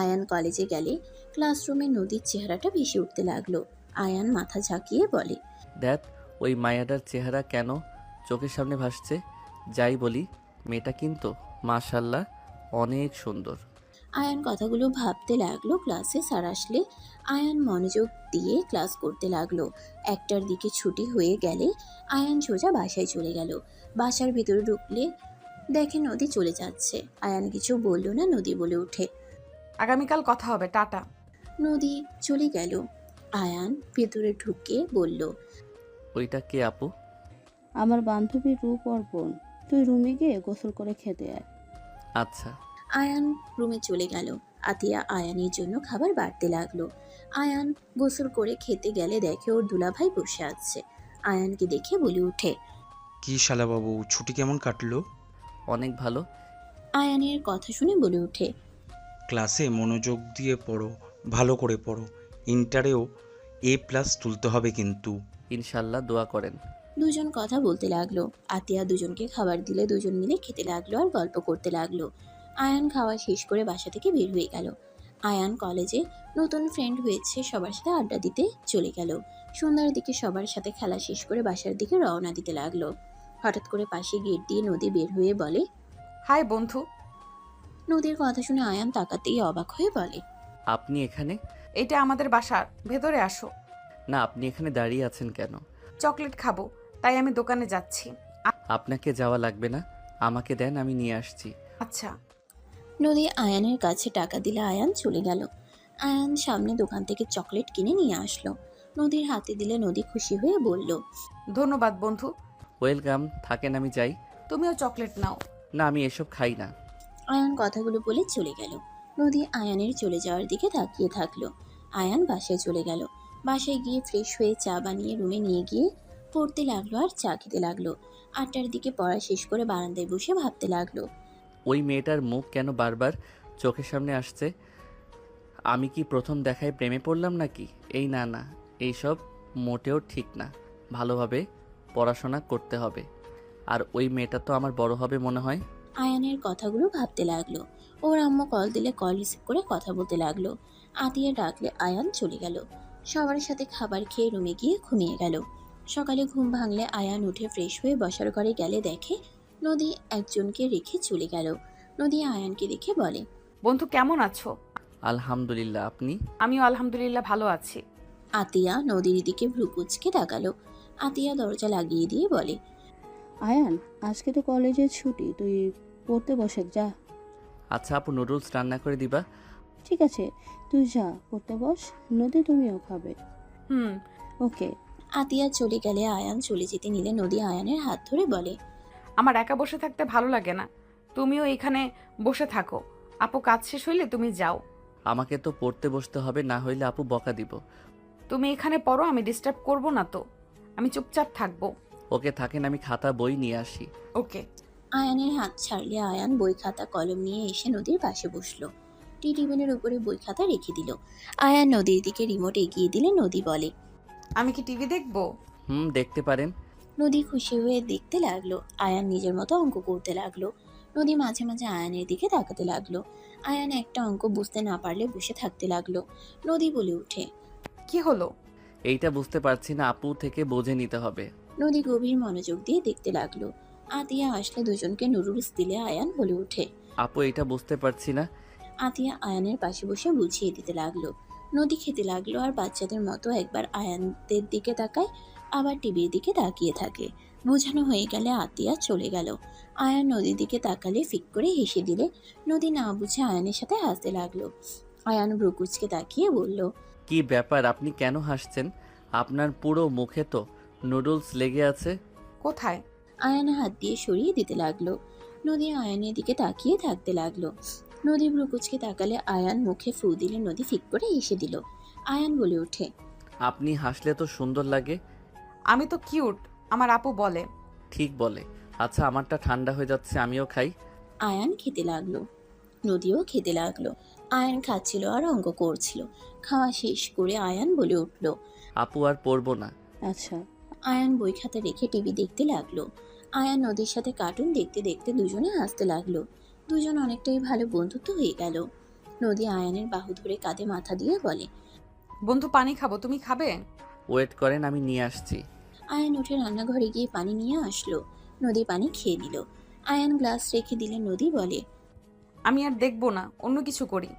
আয়ান কলেজে গেলে ক্লাসরুমে নদীর চেহারাটা ভেসে উঠতে লাগলো। আয়ান মাথা ঝাঁকিয়ে বলে, দেখ, ওই মায়াটার চেহারা কেন চোখের সামনে ভাসছে। যাই বলি, মেয়েটা কিন্তু মাশাল্লাহ অনেক সুন্দর। আয়ান কথাগুলো ভাবতে লাগলো। ক্লাসে স্যার আসলে আয়ান মনোযোগ দিয়ে ক্লাস করতে লাগলো। 1টার দিকে ছুটি হয়ে গেলে আয়ান সোজা বাসায় চলে গেল। বাসার ভিতরে ঢুকলে দেখে নদী চলে যাচ্ছে। আয়ান কিছু বলল না। নদী বলে ওঠে, আগামীকাল কথা হবে, টাটা। নদী চলে গেল। আয়ান ভেতরে ঢুকে বলল, ওইটা কে আপু? আমার বান্ধবী রূপ ওর বোন। তুই রুমে গিয়ে গোসল করে খেতে আয়। আচ্ছা। আয়ান রুমে চলে গেল। আতিয়া আয়ানের জন্য খাবার বাড়তে লাগলো। আয়ান গোসল করে খেতে গেলে দেখে ওর দুলাভাই বসে আছে। আয়ানকে দেখে বলে ওঠে, কি শালা বাবু, ছুটি কেমন কাটলো? অনেক ভালো। আয়ানের কথা শুনে বলে ওঠে, ক্লাসে মনোযোগ দিয়ে পড়ো, ভালো করে পড়ো। ইন্টারেও A+ তুলতে হবে কিন্তু। ইনশাল্লাহ, দোয়া করেন। দুজন কথা বলতে লাগলো। আতিয়া দুজনকে খাবার দিলে দুজন মিলে খেতে লাগলো আর গল্প করতে লাগলো। আয়ান খাওয়া শেষ করে বাসা থেকে বের হয়ে গেল। আয়ান কলেজে নতুন ফ্রেন্ড হয়েছে, সবার সাথে আড্ডা দিতে চলে গেল। সন্ধ্যার দিকে সবার সাথে খেলা শেষ করে বাসার দিকে রওনা দিতে লাগলো। হঠাৎ করে পাশে গেট দিয়ে নদী বের হয়ে বলে, হাই বন্ধু। নদীর কথা শুনে আয়ান তাকাতেই অবাক হয়ে বলে, আপনি এখানে? এটা আমাদের বাসার, ভেতরে আসো। না, আপনি এখানে দাঁড়িয়ে আছেন কেন? চকলেট খাবো, তাই আমি দোকানে যাচ্ছি। আপনাকে যাওয়া লাগবে না, আমাকে দেন, আমি নিয়ে আসছি। আচ্ছা। নদী আয়ানের কাছে টাকা দিলে আয়ান চলে গেল। আয়ান সামনে দোকান থেকে চকলেট কিনে নিয়ে আসলো। নদীর হাতে দিলে নদী খুশি হয়ে বলল, ধন্যবাদ বন্ধু। ওয়েলকাম, থাকেন, আমি যাই। তুমিও চকলেট নাও। না, আমি এসব খাই না। আয়ান কথাগুলো বলে চলে গেল। নদী আয়ানের চলে যাওয়ার দিকে তাকিয়ে থাকলো। আয়ান বাসায় চলে গেল। বাসায় গিয়ে ফ্রেশ হয়ে চা বানিয়ে রুমে নিয়ে গিয়ে পড়তে লাগলো আর চা খেতে লাগলো। 8টার দিকে পড়া শেষ করে বারান্দায় বসে ভাবতে লাগলো, ওই মেয়েটার মুখ কেন বারবার চোখের সামনে আসছে? আমি কি প্রথম দেখায় প্রেমে পড়লাম নাকি? না, এইসব মোটেও ঠিক না। ভালোভাবে পড়াশোনা করতে হবে। আর ওই মেয়েটা তো আমার বড় হবে মনে হয়। আয়ানের কথাগুলো ভাবতে লাগলো। ওর আম্মু কল দিলে কল রিসিভ করে কথা বলতে লাগলো। আতিয়া ডাকলে আয়ান চলে গেল। সবার সাথে খাবার খেয়ে রুমে গিয়ে ঘুমিয়ে গেল। সকালে ঘুম ভাঙলে আয়ান উঠে ফ্রেশ হয়ে বসার ঘরে গেলে দেখে নদী একজনকে রেখে চলে গেল। নদী আয়ানকে দেখে বলে, বন্ধু কেমন আছো? আলহামদুলিল্লাহ, আপনি? আমিও আলহামদুলিল্লাহ ভালো আছি। আতিয়া নদীর দিকে ভ্রু কুঁচকে তাকালো। আতিয়া দরজা লাগিয়ে দিয়ে বলে, আয়ান, আজকে তো কলেজের ছুটি, তুই পড়তে বসে যা। আচ্ছা আপু, নুডলস রান্না করে দিবা? ঠিক আছে, তুই যা, পড়তে বস। নদী, তুমিও খাবে? ওকে। আতিয়া চলে গেলে আয়ান চলে যেতে নিলে নদী আয়ানের হাত ধরে বলে, আমার একা বসে থাকতে ভালো লাগে না, তুমিও এখানে বসে থাকো। আপু কাজ শেষ হইলে তুমি যাও। আমাকে তো পড়তে বসতে হবে, না হইলে আপু বকা দিব। তুমি এখানে পড়ো, আমি ডিস্টার্ব করব না তো, আমি চুপচাপ থাকবো। ওকে, থাকেন, আমি খাতা বই নিয়ে আসি। ওকে। আয়ানের হাত ছাড়লে আয়ান বই খাতা কলম নিয়ে এসে নদীর পাশে বসলো। টি টেবিলের উপরে বই খাতা রেখে দিল। আয়ান নদীর দিকে রিমোট এগিয়ে দিলে নদী বলে, আমি কি টিভি দেখবো? দেখতে পারেন। নদী খুশি হয়ে দেখতে লাগলো। আয়ান নিজের মতো অঙ্ক করতে লাগলো। নদী মাঝে মাঝে আয়ানের দিকে তাকাতে লাগলো। আয়ান একটা অঙ্ক বুঝতে না পারলে বসে থাকতে লাগলো। নদী বলে ওঠে, কি হলো? এইটা বুঝতে পারছি না, আপু থেকে বুঝে নিতে হবে। নদী গভীর মনোযোগ দিয়ে দেখতে লাগলো। আতিয়া আসলে দুজনকে নুডলস দিলে আয়ান বলে ওঠে, আপু এইটা বুঝতে পারছি না। আতিয়া আয়ানের পাশে বসে বুঝিয়ে দিতে লাগলো। নদী খেতে লাগলো আর বাচ্চাদের মতো একবার আয়ানদের দিকে তাকায় আবার টিভির দিকে তাকিয়ে থাকে। বোঝানো হয়ে গেলে আতিয়া চলে গেল। আয়ান নদীর দিকে তাকালে ফিক করে হেসে দিলে নদী না বুঝে আয়ানের সাথে হাসতে লাগলো। আয়ান ব্রুকুচকে তাকিয়ে বলল, কি ব্যাপার, আপনি কেন হাসছেন? আপনার পুরো মুখে তো নুডলস লেগে আছে। কোথায়? আয়ান হাত দিয়ে সরিয়ে দিতে লাগলো। নদী আয়ানের দিকে তাকিয়ে থাকতে লাগলো। নদী ব্রুকুচকে তাকালে আয়ান মুখে ফু দিলে নদী ফিক করে হেসে দিল। আয়ান বলে ওঠে, আপনি হাসলে তো সুন্দর লাগে। আমি তো কিউট, আমার আপু বলে। ঠিক বলে। আচ্ছা, আমারটা ঠান্ডা হয়ে যাচ্ছে, আমিও খাই। আয়ান খেতে লাগলো। নদীও খেতে লাগলো। আয়ান খাচ্ছিল আর অঙ্ক করছিল। খাওয়া শেষ করে আয়ান বলে উঠল, আপু আর পড়বো না। আচ্ছা। আয়ান বই খাতা রেখে টিভি দেখতে লাগলো। আয়ান নদীর সাথে কার্টুন দেখতে দেখতে দুজনে হাসতে লাগলো। দুজন অনেকটাই ভালো বন্ধুত্ব হয়ে গেল। নদী আয়ানের বাহু ধরে কাঁধে মাথা দিয়ে বলে, বন্ধু পানি খাবো, তুমি খাবে? ওয়েট করেন, আমি নিয়ে আসছি। আয়ান উঠে রান্নাঘরে গিয়ে পানি নিয়ে আসলো। নদী পানি খেয়ে নিল। আয়ান গ্লাস রেখে দিলে নদী বলে, আমি আর দেখবো না, অন্য কিছু করি।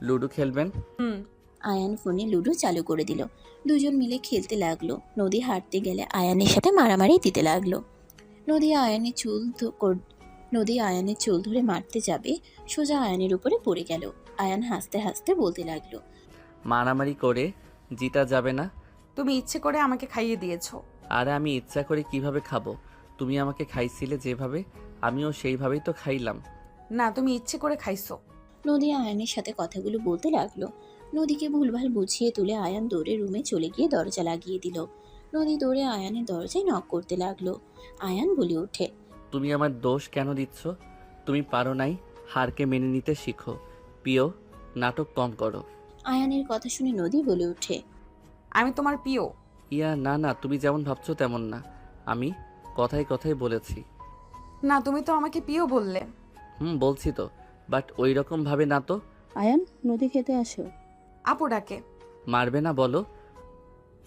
লুডো খেলবেন? হুম। আয়ান ফোনে লুডো চালু করে দিল। দুজন মিলে খেলতে লাগলো। নদী হাঁটতে গেলে আয়ানের সাথে মারামারি দিতে লাগলো। নদী আয়ানের চুল ধরে মারতে যাবে, সোজা আয়ানের উপরে পড়ে গেল। আয়ান হাসতে হাসতে বলতে লাগলো, মারামারি করে জিতা যাবে না। তুমি ইচ্ছে করে আমাকে খাইয়ে দিয়েছো। আর আমি ইচ্ছা করে কিভাবে খাবো? তুমি আমাকে খাইছিলে যেভাবে, আমিও সেইভাবেই তো খাইলাম। না, তুমি ইচ্ছে করে খাইছো। নদী আয়ানের সাথে কথাগুলো বলতে লাগলো। নদীকে ভুলভাল বুঝিয়ে তুলে আয়ান দৌড়ে রুমে চলে গিয়ে দরজা লাগিয়ে দিল। নদী দৌড়ে আয়ানের দরজায় নক করতে লাগলো। আয়ান বলে ওঠে, তুমি আমার দোষ কেন দিচ্ছ? তুমি পারো নাই, হারকে মেনে নিতে শিখো। প্রিয়, নাটক কম করো। আয়ানের কথা শুনে নদী বলে ওঠে, আমি তোমার প্রিয়। ইয়া না না, তুমি যেমন ভাবছো তেমন না। আমি কথায় কথায় বলেছি। না, তুমি তো আমাকে প্রিয় বললে। বলছি তো, বাট ওই রকম ভাবে না তো। আয়ান, নদী খেতে আসো। আপু ডাকে। মারবে না বলো?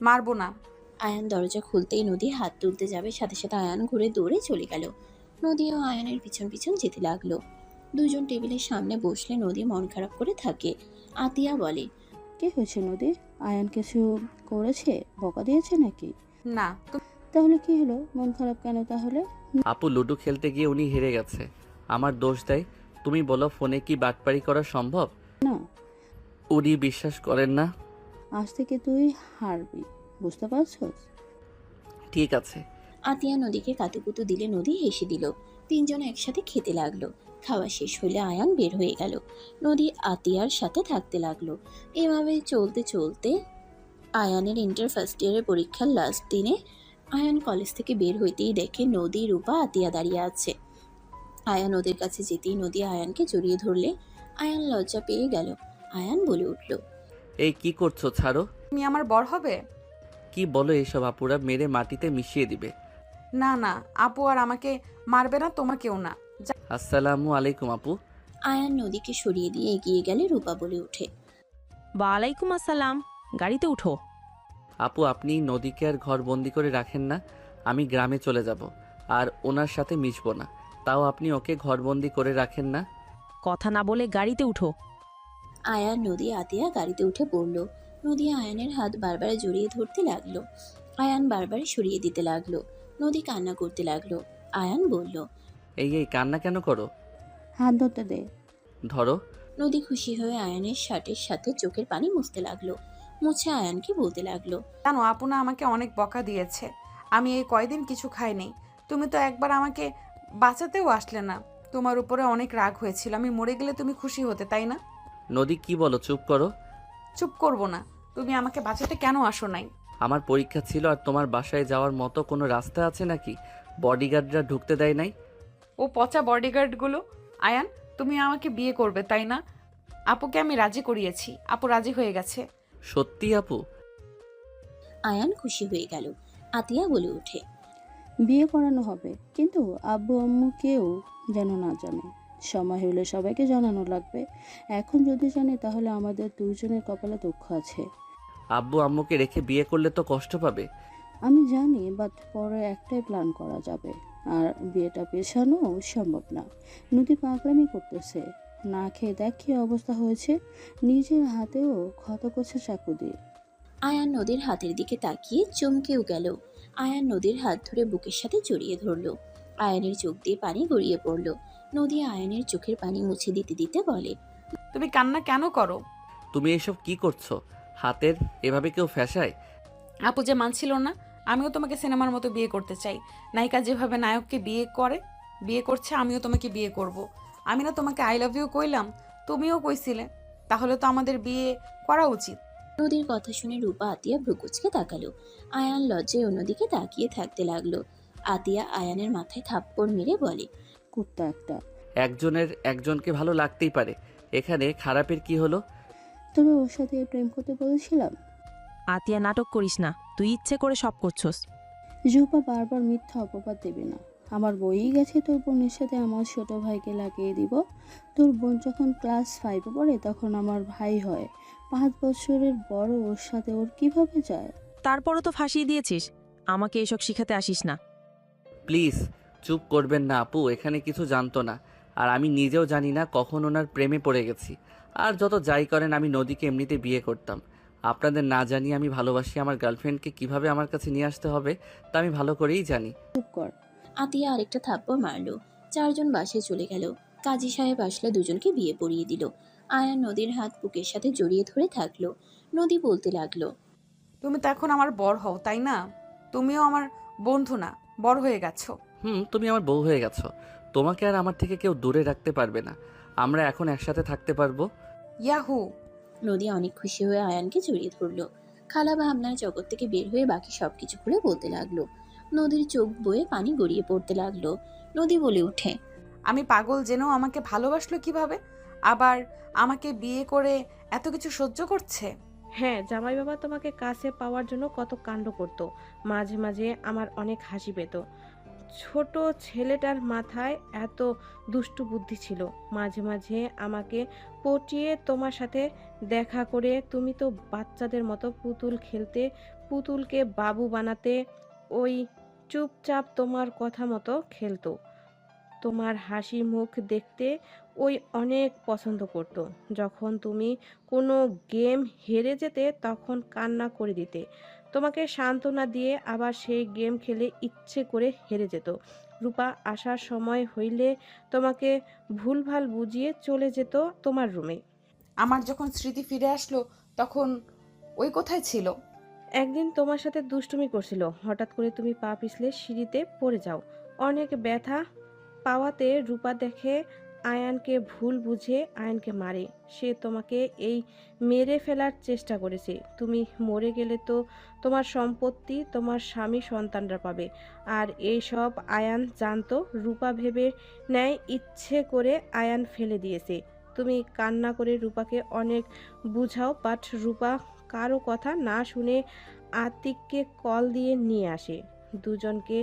মারবো না। আয়ান দরজা খুলতেই নদী হাত তুলতে যাবে, সাথে সাথে আয়ান ঘুরে দৌড়ে চলে গেল। নদীও আয়ানের পিছন পিছন যেতে লাগলো। দুজন টেবিলের সামনে বসলে নদী মন খারাপ করে থাকে। আতিয়া বলে, কি হয়েছে নদী? আয়ান কিছু করেছে? বকা দিয়েছে নাকি? না। তাহলে কি হলো? মন খারাপ কেন তাহলে? আপু লুডো খেলতে গিয়ে উনি হেরে গেছে, আমার দোষ দেয়। তুমি বলো, ফোনে কি বাটপারি করা সম্ভব? না। উনি বিশ্বাস করেন না। আজ থেকে তুই হারবি, বুঝতে পারছস? ঠিক আছে। আতিয়া নদীকে কাতুকুতু দিলে নদী হেসে দিল। তিনজন একসাথে খেতে লাগলো। খাওয়া শেষ হলে আয়ান বের হয়ে গেল। নদী আতিয়ার সাথে থাকতে লাগলো। এভাবে চলতে চলতে আয়ানের ইন্টার ফার্স্ট ইয়ারের পরীক্ষার লাস্ট দিনে আয়ান কলেজ থেকে বের হইতেই দেখে নদী, রূপা, আতিয়া দাঁড়িয়ে আছে। আয়ান ওদের কাছে যেতেই নদী আয়ানকে জড়িয়ে ধরলে আয়ান লজ্জা পেয়ে গেল। আয়ান বলে উঠল, এই কি করছো, ছাড়ো। তুমি আমার বর হবে? কি বলো এইসব? আপুরা মেরে মাটিতে মিশিয়ে দিবে। না না, আপু আর আমাকে মারবে না, তোমাকেও না। আসসালামু আলাইকুম আপু। আয়ান নদীকে সরিয়ে দিয়ে এগিয়ে গেলে রূপা বলে ওঠে, ওয়ালাইকুম আসসালাম, গাড়িতে উঠো। আপু, আপনি নদীকে আর ঘর বন্দি করে রাখেন না। আমি গ্রামে চলে যাব, আর ওনার সাথে মিশবো না, তাও আপনি ওকে ঘরবন্দি করে রাখেন না। কথা না বলে গাড়িতে উঠো। আয়ান, নদী, আতিয়া গাড়িতে উঠে পড়ল। নদী আয়ানের হাত বারবার জড়িয়ে ধরতে লাগলো। আয়ান বারবার সরিয়ে দিতে লাগলো। নদী কান্না করতে লাগলো। আয়ান বলল, এই এই কান্না কেন করো? হাত ধরতে দে। ধরো। নদী খুশি হয়ে আয়ানের শার্টের সাথে চোখের পানি মুছতে লাগলো। মুছে আয়ানকে বলতে লাগলো, জানো, আপু না আমাকে অনেক বকা দিয়েছে। আমি এই কয়দিন কিছু খাইনি। তুমি তো একবার আমাকে বাঁচাতেও আসলে না। তোমার উপরে অনেক রাগ হয়েছিল। আমি মরে গেলে তুমি খুশি হতে, তাই না? নদী, কি বলো? চুপ করো। চুপ করবো না। তুমি আমাকে বাঁচাতে কেন আসো নাই? আমার পরীক্ষা ছিল, আর তোমার বাসায় যাওয়ার মতো কোনো রাস্তা আছে নাকি? বডিগার্ডরা ঢুকতে দেয় নাই। ও পচা বডিগার্ডগুলো। আয়ান, তুমি আমাকে বিয়ে করবে, তাই না? আপুকে আমি রাজি করিয়েছি। আপু রাজি হয়ে গেছে। সত্যি আপু? আয়ান খুশি হয়ে গেল। আতিয়া বলে ওঠে, বিয়ে করানো হবে, কিন্তু আব্বু আম্মু কেউ যেন না জানে। সময় হলে সবাইকে জানানো লাগবে। এখন যদি জানে তাহলে আমাদের দুজনের কপালে দুঃখ আছে। আব্বু আম্মুকে রেখে বিয়ে করলে তো কষ্ট পাবে। আমি জানি, বাট পরে একটাই প্ল্যান করা যাবে। আর বিয়েটা পেছানো সম্ভব না। নদী পাগলামি করতেছে। না খেয়ে দেখ কি অবস্থা হয়েছে। নিজের হাতেও ক্ষত করছে চাকু দিয়ে। আয়ান নদীর হাতের দিকে তাকিয়ে চমকেও গেল। আয়ান নদীর হাত ধরে বুকের সাথে জড়িয়ে ধরলো। আয়ানের চোখ দিয়ে পানি গড়িয়ে পড়ল। নদী আয়ানের চোখের পানি মুছে দিতে দিতে বলে, তুমি কান্না কেন করো? তুমি এসব কি করছো? হাতের এভাবে কেউ ফ্যাসায়? আপু যে মানছিল না, আমিও তোমাকে সিনেমার মতো বিয়ে করতে চাই। নায়িকা যেভাবে নায়ককে বিয়ে করছে, আমিও তোমাকে বিয়ে করব। আমি না তোমাকে আই লাভ ইউ কইলাম, তুমিও কইছিলে, তাহলে তো আমাদের বিয়ে করা উচিত। নদীর কথা শুনে রূপা আতিয়া ভ্রুকুচকে তাকালো। আয়ান লজ্জায় অন্যদিকে তাকিয়ে থাকতে লাগলো। আতিয়া আয়ানের মাথায় থাপ্পড় মেরে বলে, কুত্তা একটা। একজনের একজনকে ভালো লাগতেই পারে, এখানে খারাপের কি হলো? তবে ওর সাথে প্রেম করতে বলেছিলাম। আতিয়া নাটক করিস না, তুই ইচ্ছে করে সব করছস। রূপা বারবার মিথ্যা অপবাদ দেবে না। আমার বইই গেছে তোর বোনের সাথে আমার ছোট ভাইকে লাগিয়ে দিব। তোর বোন যখন ক্লাস 5-এ পড়ে তখন আমার ভাই হয়। 5 বছরের বড়, ওর সাথে ওর কিভাবে যায়? তারপরও তো ফাঁসিয়ে দিয়েছিস। আমাকে এসব শিখাতে আসিস না। প্লিজ চুপ করবেন না আপু, এখানে কিছু জানতো না। আর আমি নিজেও জানি না কখন ওনার প্রেমে পড়ে গেছি। আর যত যাই করেন, আমি নদীকে এমনিতে বিয়ে করতাম। আপনাদের না জানিয়ে আমি ভালোবাসি আমার গার্লফ্রেন্ডকে কিভাবে আমার কাছে নিয়ে আসতে হবে তা আমি ভালো করেই জানি। চুপ কর। আতিয়া আরেকটা থাপ্পড় মারলো। 4 জন বাসে চলে গেল। কাজী সাহেব আসলে দুজনকে বিয়ে পড়িয়ে দিল। আয়ান নদীর হাত বুকের সাথে জড়িয়ে ধরে থাকলো। নদী বলতে লাগলো, তুমি তো এখন আমার বর হও, তাই না? তুমিও আমার বন্ধু না, বড় হয়ে গেছো। তুমি আমার বউ হয়ে গেছো। তোমাকে আর আমার থেকে কেউ দূরে রাখতে পারবে না। আমরা এখন একসাথে থাকতে পারবো। ইয়াহু! নদী অনেক খুশি হয়ে আয়ানকে জড়িয়ে ধরলো। খালা ভাবনার জগৎ থেকে বের হয়ে বাকি সবকিছু খুলে বলতে লাগলো। নদীর চোখ বয়ে পানি গড়িয়ে পড়তে লাগলো। নদী বলে উঠে, আমি পাগল জেনেও আমাকে ভালোবাসলো কিভাবে? আবার আমাকে বিয়ে করে এত কিছু সহ্য করছে। হ্যাঁ, জামাই বাবা তোমাকে কাছে পাওয়ার জন্য কত কাণ্ড করতো। মাঝে মাঝে আমার অনেক হাসি পেত। ছোট ছেলেটার মাথায় এত দুষ্টু বুদ্ধি ছিল। মাঝে মাঝে আমাকে পটিয়ে তোমার সাথে দেখা করে তুমি তো বাচ্চাদের মতো পুতুল খেলতে, পুতুলকে বাবু বানাতে, ওই চুপচাপ তোমার কথা মতো খেলতো। তোমার হাসি মুখ দেখতে ওই অনেক পছন্দ করত। যখন তুমি কোনো গেম হেরে যেতে তখন কান্না করে দিতে। তোমাকে সান্ত্বনা দিয়ে আবার সেই গেম খেলে ইচ্ছে করে হেরে যেত। রূপা আসার সময় হইলে তোমাকে ভুলভাল বুঝিয়ে চলে যেত তোমার রুমে। আমার যখন স্মৃতি ফিরে আসলো তখন ওই কোথায় ছিল? একদিন তোমার সাথে দুষ্টুমি করছিল, হঠাৎ করে তুমি পা পিছলে সিঁড়িতে পড়ে যাও। অনেক ব্যথা পাওয়াতে রূপা দেখে আয়ানকে ভুল বুঝে আয়ানকে মারে। সে তোমাকে এই মেরে ফেলার চেষ্টা করেছে। তুমি মরে গেলে তো তোমার সম্পত্তি তোমার স্বামী সন্তানরা পাবে। আর এই সব আয়ান জানতো। রূপা ভেবে নেয় ইচ্ছে করে আয়ান ফেলে দিয়েছে। তুমি কান্না করে রূপাকে অনেক বুঝাও, বাট রূপা কারো কথা না শুনে আতিককে কল দিয়ে নিয়ে আসে। দুজনকে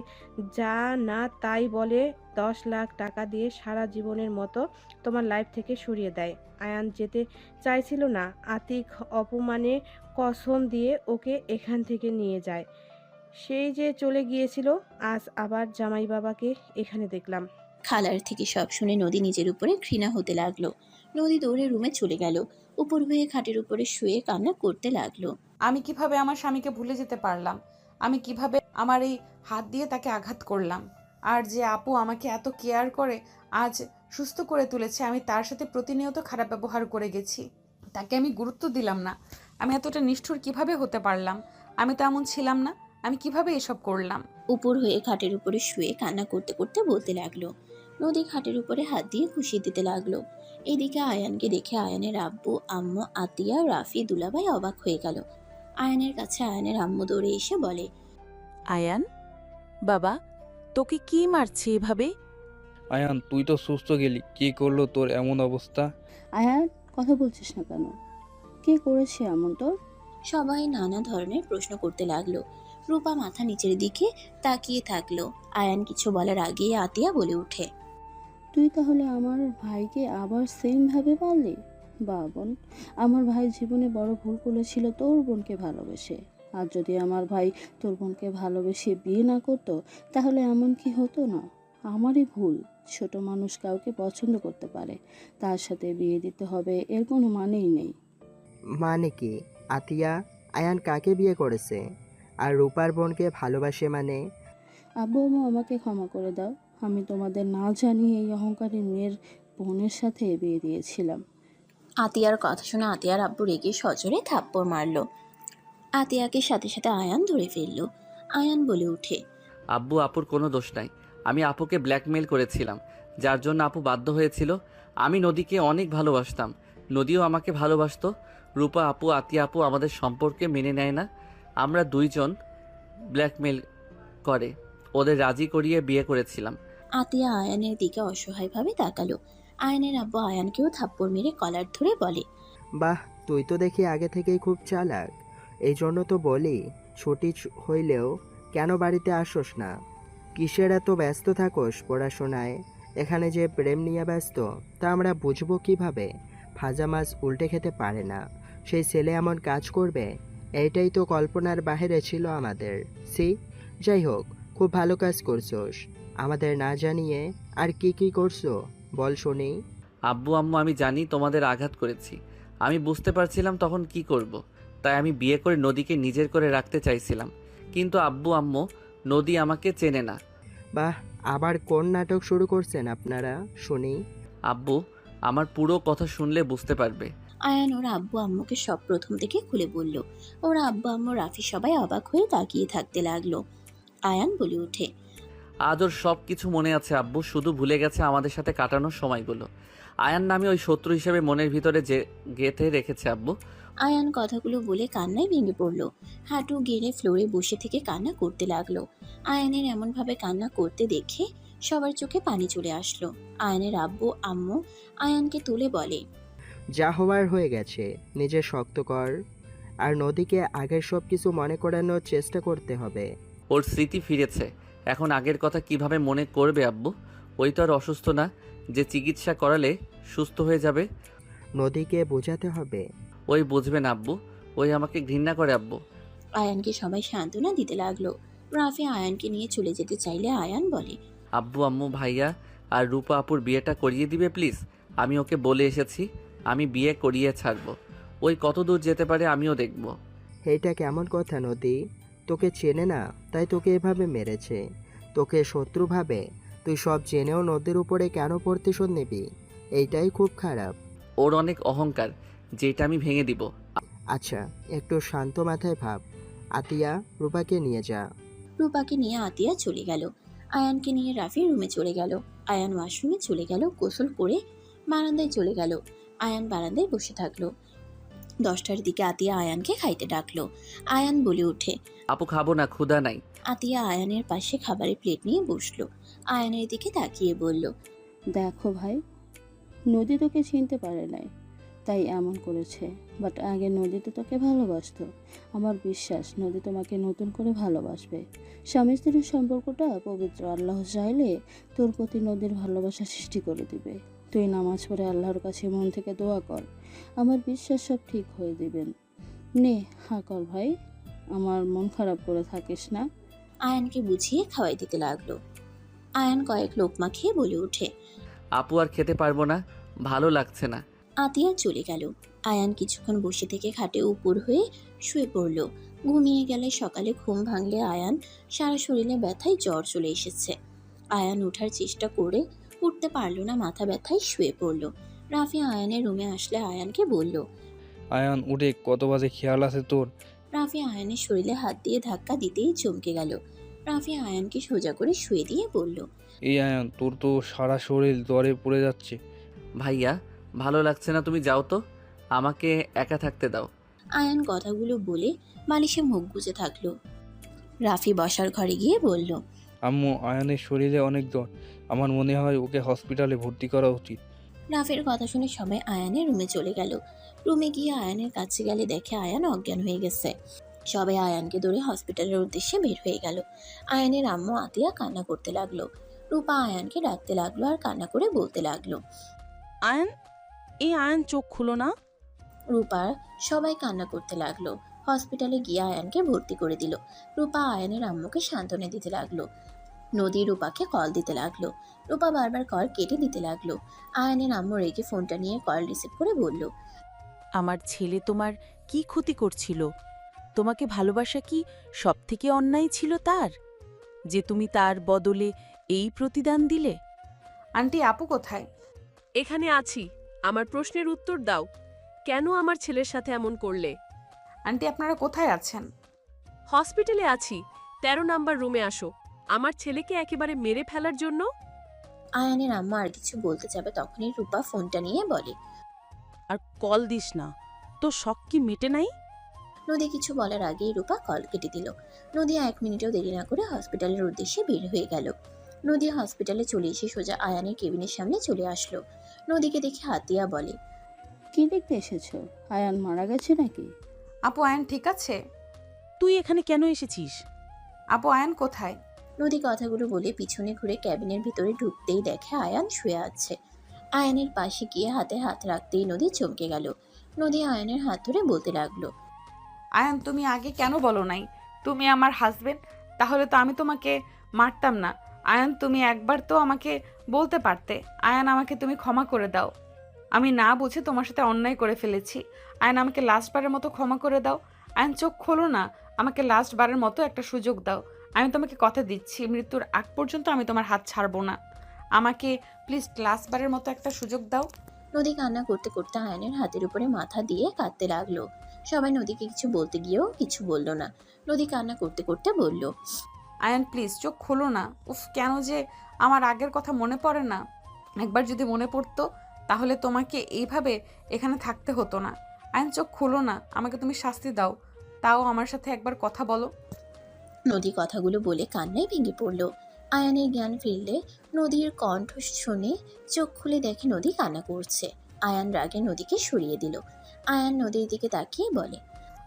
যা না তাই বলে 10 লাখ টাকা দিয়ে সারা জীবনের মতো তোমার লাইফ থেকে সরিয়ে দেয়। আয়ান যেতে চাইছিল না। আতিক অপমানে কসম দিয়ে ওকে এখান থেকে নিয়ে যায়। সেই যে চলে গিয়েছিল, আজ আবার জামাই বাবাকে এখানে দেখলাম। খালার থেকে সব শুনে নদী নিজের উপরে ঘৃণা হতে লাগলো। নদী দৌড়ে রুমে চলে গেল। উপর হয়ে খাটের উপরে শুয়ে কান্না করতে লাগলো। আমি কিভাবে আমার স্বামীকে ভুলে যেতে পারলাম? আমি কিভাবে আমার এই হাত দিয়ে তাকে আঘাত করলাম? আর যে আপু আমাকে এত কেয়ার করে আজ সুস্থ করে তুলেছে, আমি তার সাথে প্রতিনিয়ত খারাপ ব্যবহার করে গেছি। তাকে আমি গুরুত্ব দিলাম না। আমি এতটা নিষ্ঠুর কিভাবে হতে পারলাম? আমি তো এমন ছিলাম না। আমি কিভাবে এসব করলাম? উপর হয়ে খাটের উপরে শুয়ে কান্না করতে করতে বলতে লাগলো। নদী খাটের উপরে হাত দিয়ে খুশি দিতে লাগলো। এদিকে আয়ানকে দেখে আয়ানের আব্বু, আম্মু, আতিয়া, রাফি, দুলাভাই অবাক হয়ে গেল। আয়ানের কাছে আয়ানের আম্মু দৌড়ে এসে বলে, আয়ান বাবা, তোকে কি মারছে এভাবে? আয়ান, তুই তো সুস্থ গেলি, কি করলো তোর এমন অবস্থা? আয়ান, কথা বলছিস না কেন? কে করেছে এমন তোর? সবাই নানা ধরনের প্রশ্ন করতে লাগলো। রূপা মাথা নিচের দিকে তাকিয়ে থাকলো। আয়ান কিছু বলার আগেই আতিয়া বলে ওঠে, তুই তাহলে আমার ভাইকে আবার সেম ভাবে পারলি? বা বোন, আমার ভাই জীবনে বড় ভুল করেছিল তোর বোনকে ভালোবেসে। আর যদি আমার ভাই তোর বোনকে ভালোবেসে বিয়ে না করতো তাহলে এমন কি হতো না? আমারই ভুল। ছোট মানুষ কাউকে পছন্দ করতে পারে, তার সাথে বিয়ে দিতে হবে এর কোনো মানেই নেই। মানে কি আতিয়া? আয়ান কাকে বিয়ে করেছে? আর রূপার বোনকে ভালোবাসে মানে? আব্বু আম্মু আমাকে ক্ষমা করে দাও। আমি তোমাদের না জানিয়ে এই অহংকারী মেয়ের বোনের সাথে বিয়ে দিয়েছিলাম। আতিয়ার কথা শুনে আতিয়ার আব্বু রেগে সজোরে থাপ্পড় মারল। আতিয়াকে সাথে সাথে আয়ান ধরে ফেলল। আয়ান বলে উঠে, আব্বু আপুর কোনো দোষ নাই। আমি আপুকে ব্ল্যাকমেল করেছিলাম, যার জন্য আপু বাধ্য হয়েছিল। আমি নদীকে অনেক ভালোবাসতাম, নদীও আমাকে ভালোবাসতো। রূপা আপু, আতিয়া আপু আমাদের সম্পর্কে মেনে নেয় না। আমরা দুইজন ব্ল্যাকমেল করে ওদের রাজি করিয়ে বিয়ে করেছিলাম। আতিয়া আয়ানের দিকে অসহায়ভাবে তাকালো। আয়ানের আব্বু আয়ানকেও থাপ্পড় মেরে কলার ধরে বলে, বাহ, তুই তো দেখি আগে থেকেই খুব চালাক। এই জন্য তো বলি, ছুটি হইলেও কেন বাড়িতে আসোস না? কিসের এত ব্যস্ত থাকোস পড়াশোনায়? এখানে যে প্রেম নিয়ে ব্যস্ত তা আমরা বুঝবো কিভাবে? ভাজা মাছ উল্টে খেতে পারে না, সেই ছেলে এমন কাজ করবে? এইটাই তো কল্পনার বাহিরে ছিল আমাদের। সি, যাই হোক, খুব ভালো কাজ করছোস। আমাদের না জানিয়ে আর কি কি করছো বল শুনি। আব্বু আম্মু, আমি জানি তোমাদের আঘাত করেছি। আমি বুঝতে পারছিলাম তখন কি করব। তাই আমি বিয়ে করে নদীকে নিজের করে রাখতে চাইছিলাম। কিন্তু আব্বু আম্মু, নদী আমাকে চেনে না। বাহ, আবার কোন নাটক শুরু করছেন আপনারা শুনি। আব্বু আমার পুরো কথা শুনলে বুঝতে পারবে। আয়ান ওর আব্বু আম্মুকে সব প্রথম থেকে খুলে বলল। ওর আব্বু আম্মু রাফি সবাই অবাক হয়ে তাকিয়ে থাকতে লাগলো। আয়ান বলে ওঠে, আজ ওর সব কিছু মনে আছে আব্বু, শুধু ভুলে গেছে আমাদের সাথে কাটানোর সময়গুলো। আয়ান নামে ওই শত্রু হিসেবে মনের ভিতরে যে গেঁথে রেখেছে আব্বু। আয়ান কথাগুলো বলে কান্নায় ভেঙে পড়ল। হাঁটু গেড়ে ফ্লোরে বসে থেকে কান্না করতে লাগলো। আয়ানের এমনভাবে কান্না করতে দেখে সবার চোখে পানি চলে আসলো। আয়ানের আব্বু আম্মু আয়ানকে তুলে বলে, যা হওয়ার হয়ে গেছে, নিজে শক্ত কর। আর নদীকে আগের সব কিছু মনে করানোর চেষ্টা করতে হবে। ওর স্মৃতি ফিরেছে, এখন আগের কথা কিভাবে মনে করবে আব্বু? ওই তো আর অসুস্থ না যে চিকিৎসা করালে সুস্থ হয়ে যাবে। নদীকে বোঝাতে হবে। ওই বুঝবে না আব্বু, ওই আমাকে ঘৃণা করে আব্বু। আয়ানকে সবাই সান্ত্বনা দিতে লাগলো। রাফি আয়ানকে নিয়ে চলে যেতে চাইলে আয়ান বলে, আব্বু আম্মু, ভাইয়া আর রূপা আপুর বিয়েটা করিয়ে দিবে প্লিজ। আমি ওকে বলে এসেছি আমি বিয়ে করিয়ে ছাড়বো। ওই কত দূর যেতে পারে আমিও দেখব। এইটা কেমন কথা নদী? তোকে চেনে না তাই তোকে এভাবে মেরেছে। তোকে শত্রু ভাবে। তুই সব জেনেও নদীর উপরে কেন প্রতিশোধ নিবি? এইটাই খুব খারাপ। ওর অনেক অহংকার, যেটা আমি ভেঙে দিব। আচ্ছা, একটু শান্ত মাথায় ভাব। আতিয়া, রূপাকে নিয়ে যা। রূপাকে নিয়ে আতিয়া চলে গেল। আয়ানকে নিয়ে রাফি রুমে চলে গেল। আয়ান ওয়াশরুমে চলে গেল, গোসল করে বারান্দায় চলে গেল। আয়ান বারান্দায় বসে থাকলো। 10টার দিকে আতিয়া আয়ানকে খাইতে ডাকলো। আয়ান বলে ওঠে, আপু খাবো না, ক্ষুধা নাই। আতিয়া আয়ানের পাশে খাবারের প্লেট নিয়ে বসলো। আয়ানের দিকে তাকিয়ে বলল, দেখো ভাই, নদী তোকে চিনতে পারে নাই, তাই এমন করেছে। বাট আগে নদী তো তোকে ভালোবাসতো। আমার বিশ্বাস নদী তোমাকে নতুন করে ভালোবাসবে। স্বামী স্ত্রীর সম্পর্কটা পবিত্র। আল্লাহ চাইলে তোর প্রতি নদীর ভালোবাসা সৃষ্টি করে দিবে। তুই নামাজ পড়ে আল্লাহর কাছে মন থেকে দোয়া কর, আমার বিশ্বাস সব ঠিক হয়ে দিবেন। নে হা কর ভাই, আমার মন খারাপ করে থাকিস না। আয়ানকে বুঝিয়ে খাওয়াই দিতে লাগলো। আয়ান কয়েক লোকমা খেয়ে বলে ওঠে, আপু আর খেতে পারবো না, ভালো লাগছে না। আতিয়া চলে গেল। আয়ান কিছুক্ষণ বসে থেকে খাটে উপর হয়ে শুয়ে পড়ল। ঘুমিয়ে গেলে সকালে ঘুম ভাঙলে আয়ান সারা শরীরে ব্যথায় জ্বর চলে এসেছে। আয়ান ওঠার চেষ্টা করে উঠতে পারল না, মাথা ব্যথায় শুয়ে পড়ল। রাফি আয়ানের রুমে আসলে আয়ানকে বলল, আয়ান উঠে, কত বাজে খেয়াল আছে তোর? রাফি আয়ানের শরীরে হাত দিয়ে ধাক্কা দিতেই চমকে গেল। রাফি আয়ানকে সোজা করে শুয়ে দিয়ে বলল, এই আয়ান, তোর তো সারা শরীর জ্বরে পড়ে যাচ্ছে। ভাইয়া ভালো লাগছে না, তুমি যাও তো, আমাকে একা থাকতে দাও। আয়ান কথাগুলো বলে বালিশে মুখ গুজে থাকলো। রাফি বসার ঘরে গিয়ে বলল, আম্মু, আয়ানের শরীরে অনেক জ্বর, আমার মনে হয় ওকে হসপিটালে ভর্তি করা উচিত। রাফির কথা শুনে সবাই আয়ানের রুমে চলে গেল। রুমে গিয়ে আয়ানের কাছে গেলে দেখে আয়ান অজ্ঞান হয়ে গেছে। সবাই আয়ানকে ধরে হসপিটালের উদ্দেশ্যে বের হয়ে গেল। আয়ানের আম্মু আতিয়া কান্না করতে লাগলো। রূপা আয়ানকে ডাকতে লাগলো আর কান্না করে বলতে লাগলো, আয়ান, এই আয়ান চোখ খুলো না। রূপা সবাই কান্না করতে লাগলো। হসপিটালে গিয়ে আয়ানকে ভর্তি করে দিল। রূপা আয়ানের আম্মুকে সান্ত্বনা দিতে লাগলো। নদী রূপাকে কল দিতে লাগলো। রূপা বারবার কল কেটে দিতে লাগলো। আয়ানের আম্মু রেগে ফোনটা নিয়ে কল রিসিভ করে বলল, আমার ছেলে তোমার কি ক্ষতি করছিল? তোমাকে ভালোবাসা কি সবথেকে অন্যায় ছিল তার, যে তুমি তার বদলে এই প্রতিদান দিলে? আন্টি আপু কোথায়? এখানে আছি। আমার প্রশ্নের উত্তর দাও, কেন আমার ছেলের সাথে এমন করলে? আন্টি আপনারা কোথায় আছেন? হসপিটালে আছি, 13 নাম্বার রুমে আসো। আমার ছেলেকে একেবারে মেরে ফেলার জন্য। আয়ানের আম্মা আর কিছু বলতে যাবে তখনই রূপা ফোনটা নিয়ে বলে। আর কল দিস না, তোর শখ কি মেটে নাই? নদী কিছু বলার আগেই রূপা কল কেটে দিল। নদী 1 মিনিটও দেরি না করে হসপিটালের উদ্দেশ্যে বের হয়ে গেল। নদী হসপিটালে চলে এসে সোজা আয়ানের কেবিনের সামনে চলে আসলো। নদীকে দেখে হাতিয়া বলে, কি দেখতে এসেছো? আয়ান মারা গেছে নাকি? আপু আয়ান ঠিক আছে? তুই এখানে কেন এসেছিস? আপু আয়ান কোথায়? নদী কথাগুলো বলে পিছনে ঘুরে ক্যাবিনের ভিতরে ঢুকতেই দেখে আয়ান শুয়ে আছে। আয়ানের পাশে গিয়ে হাতে হাত রাখতেই নদী চমকে গেল। নদী আয়ানের হাত ধরে বলতে লাগলো, আয়ান তুমি আগে কেন বলো নাই তুমি আমার হাজবেন্ড? তাহলে তো আমি তোমাকে মারতাম না। আয়ান তুমি একবার তো আমাকে বলতে পারতে। আয়ান আমাকে তুমি ক্ষমা করে দাও। আমি না বুঝে তোমার সাথে অন্যায় করে ফেলেছি। আয়ান আমাকে লাস্টবারের মতো ক্ষমা করে দাও। আয়ান চোখ খোলো না, আমাকে লাস্টবারের মতো একটা সুযোগ দাও। আমি তোমাকে কথা দিচ্ছি, মৃত্যুর আগ পর্যন্ত আমি তোমার হাত ছাড়বো না। আমাকে প্লিজ লাস্টবারের মতো একটা সুযোগ দাও। নদী কান্না করতে করতে আয়ানের হাতের উপরে মাথা দিয়ে কাঁদতে লাগলো। সবাই নদীকে কিছু বলতে গিয়েও কিছু বলল না। নদী কান্না করতে করতে বলল, আয়ান প্লিজ চোখ খোলো না। উফ কেন যে আমার আগের কথা মনে পড়ে না। একবার যদি মনে পড়তো তাহলে তোমাকে এইভাবে এখানে থাকতে হতো না। আয়ান চোখ খোলো না, আমাকে তুমি শাস্তি দাও। তাও আমার সাথে একবার কথা বলো। নদী কথাগুলো বলে কান্নায় ভেঙে পড়ল। আয়ানের জ্ঞান ফিরলে নদীর কণ্ঠ শুনে চোখ খুলে দেখে নদী কান্না করছে। আয়ান রাগে নদীকে সরিয়ে দিল। আয়ান নদীর দিকে তাকিয়ে বলে,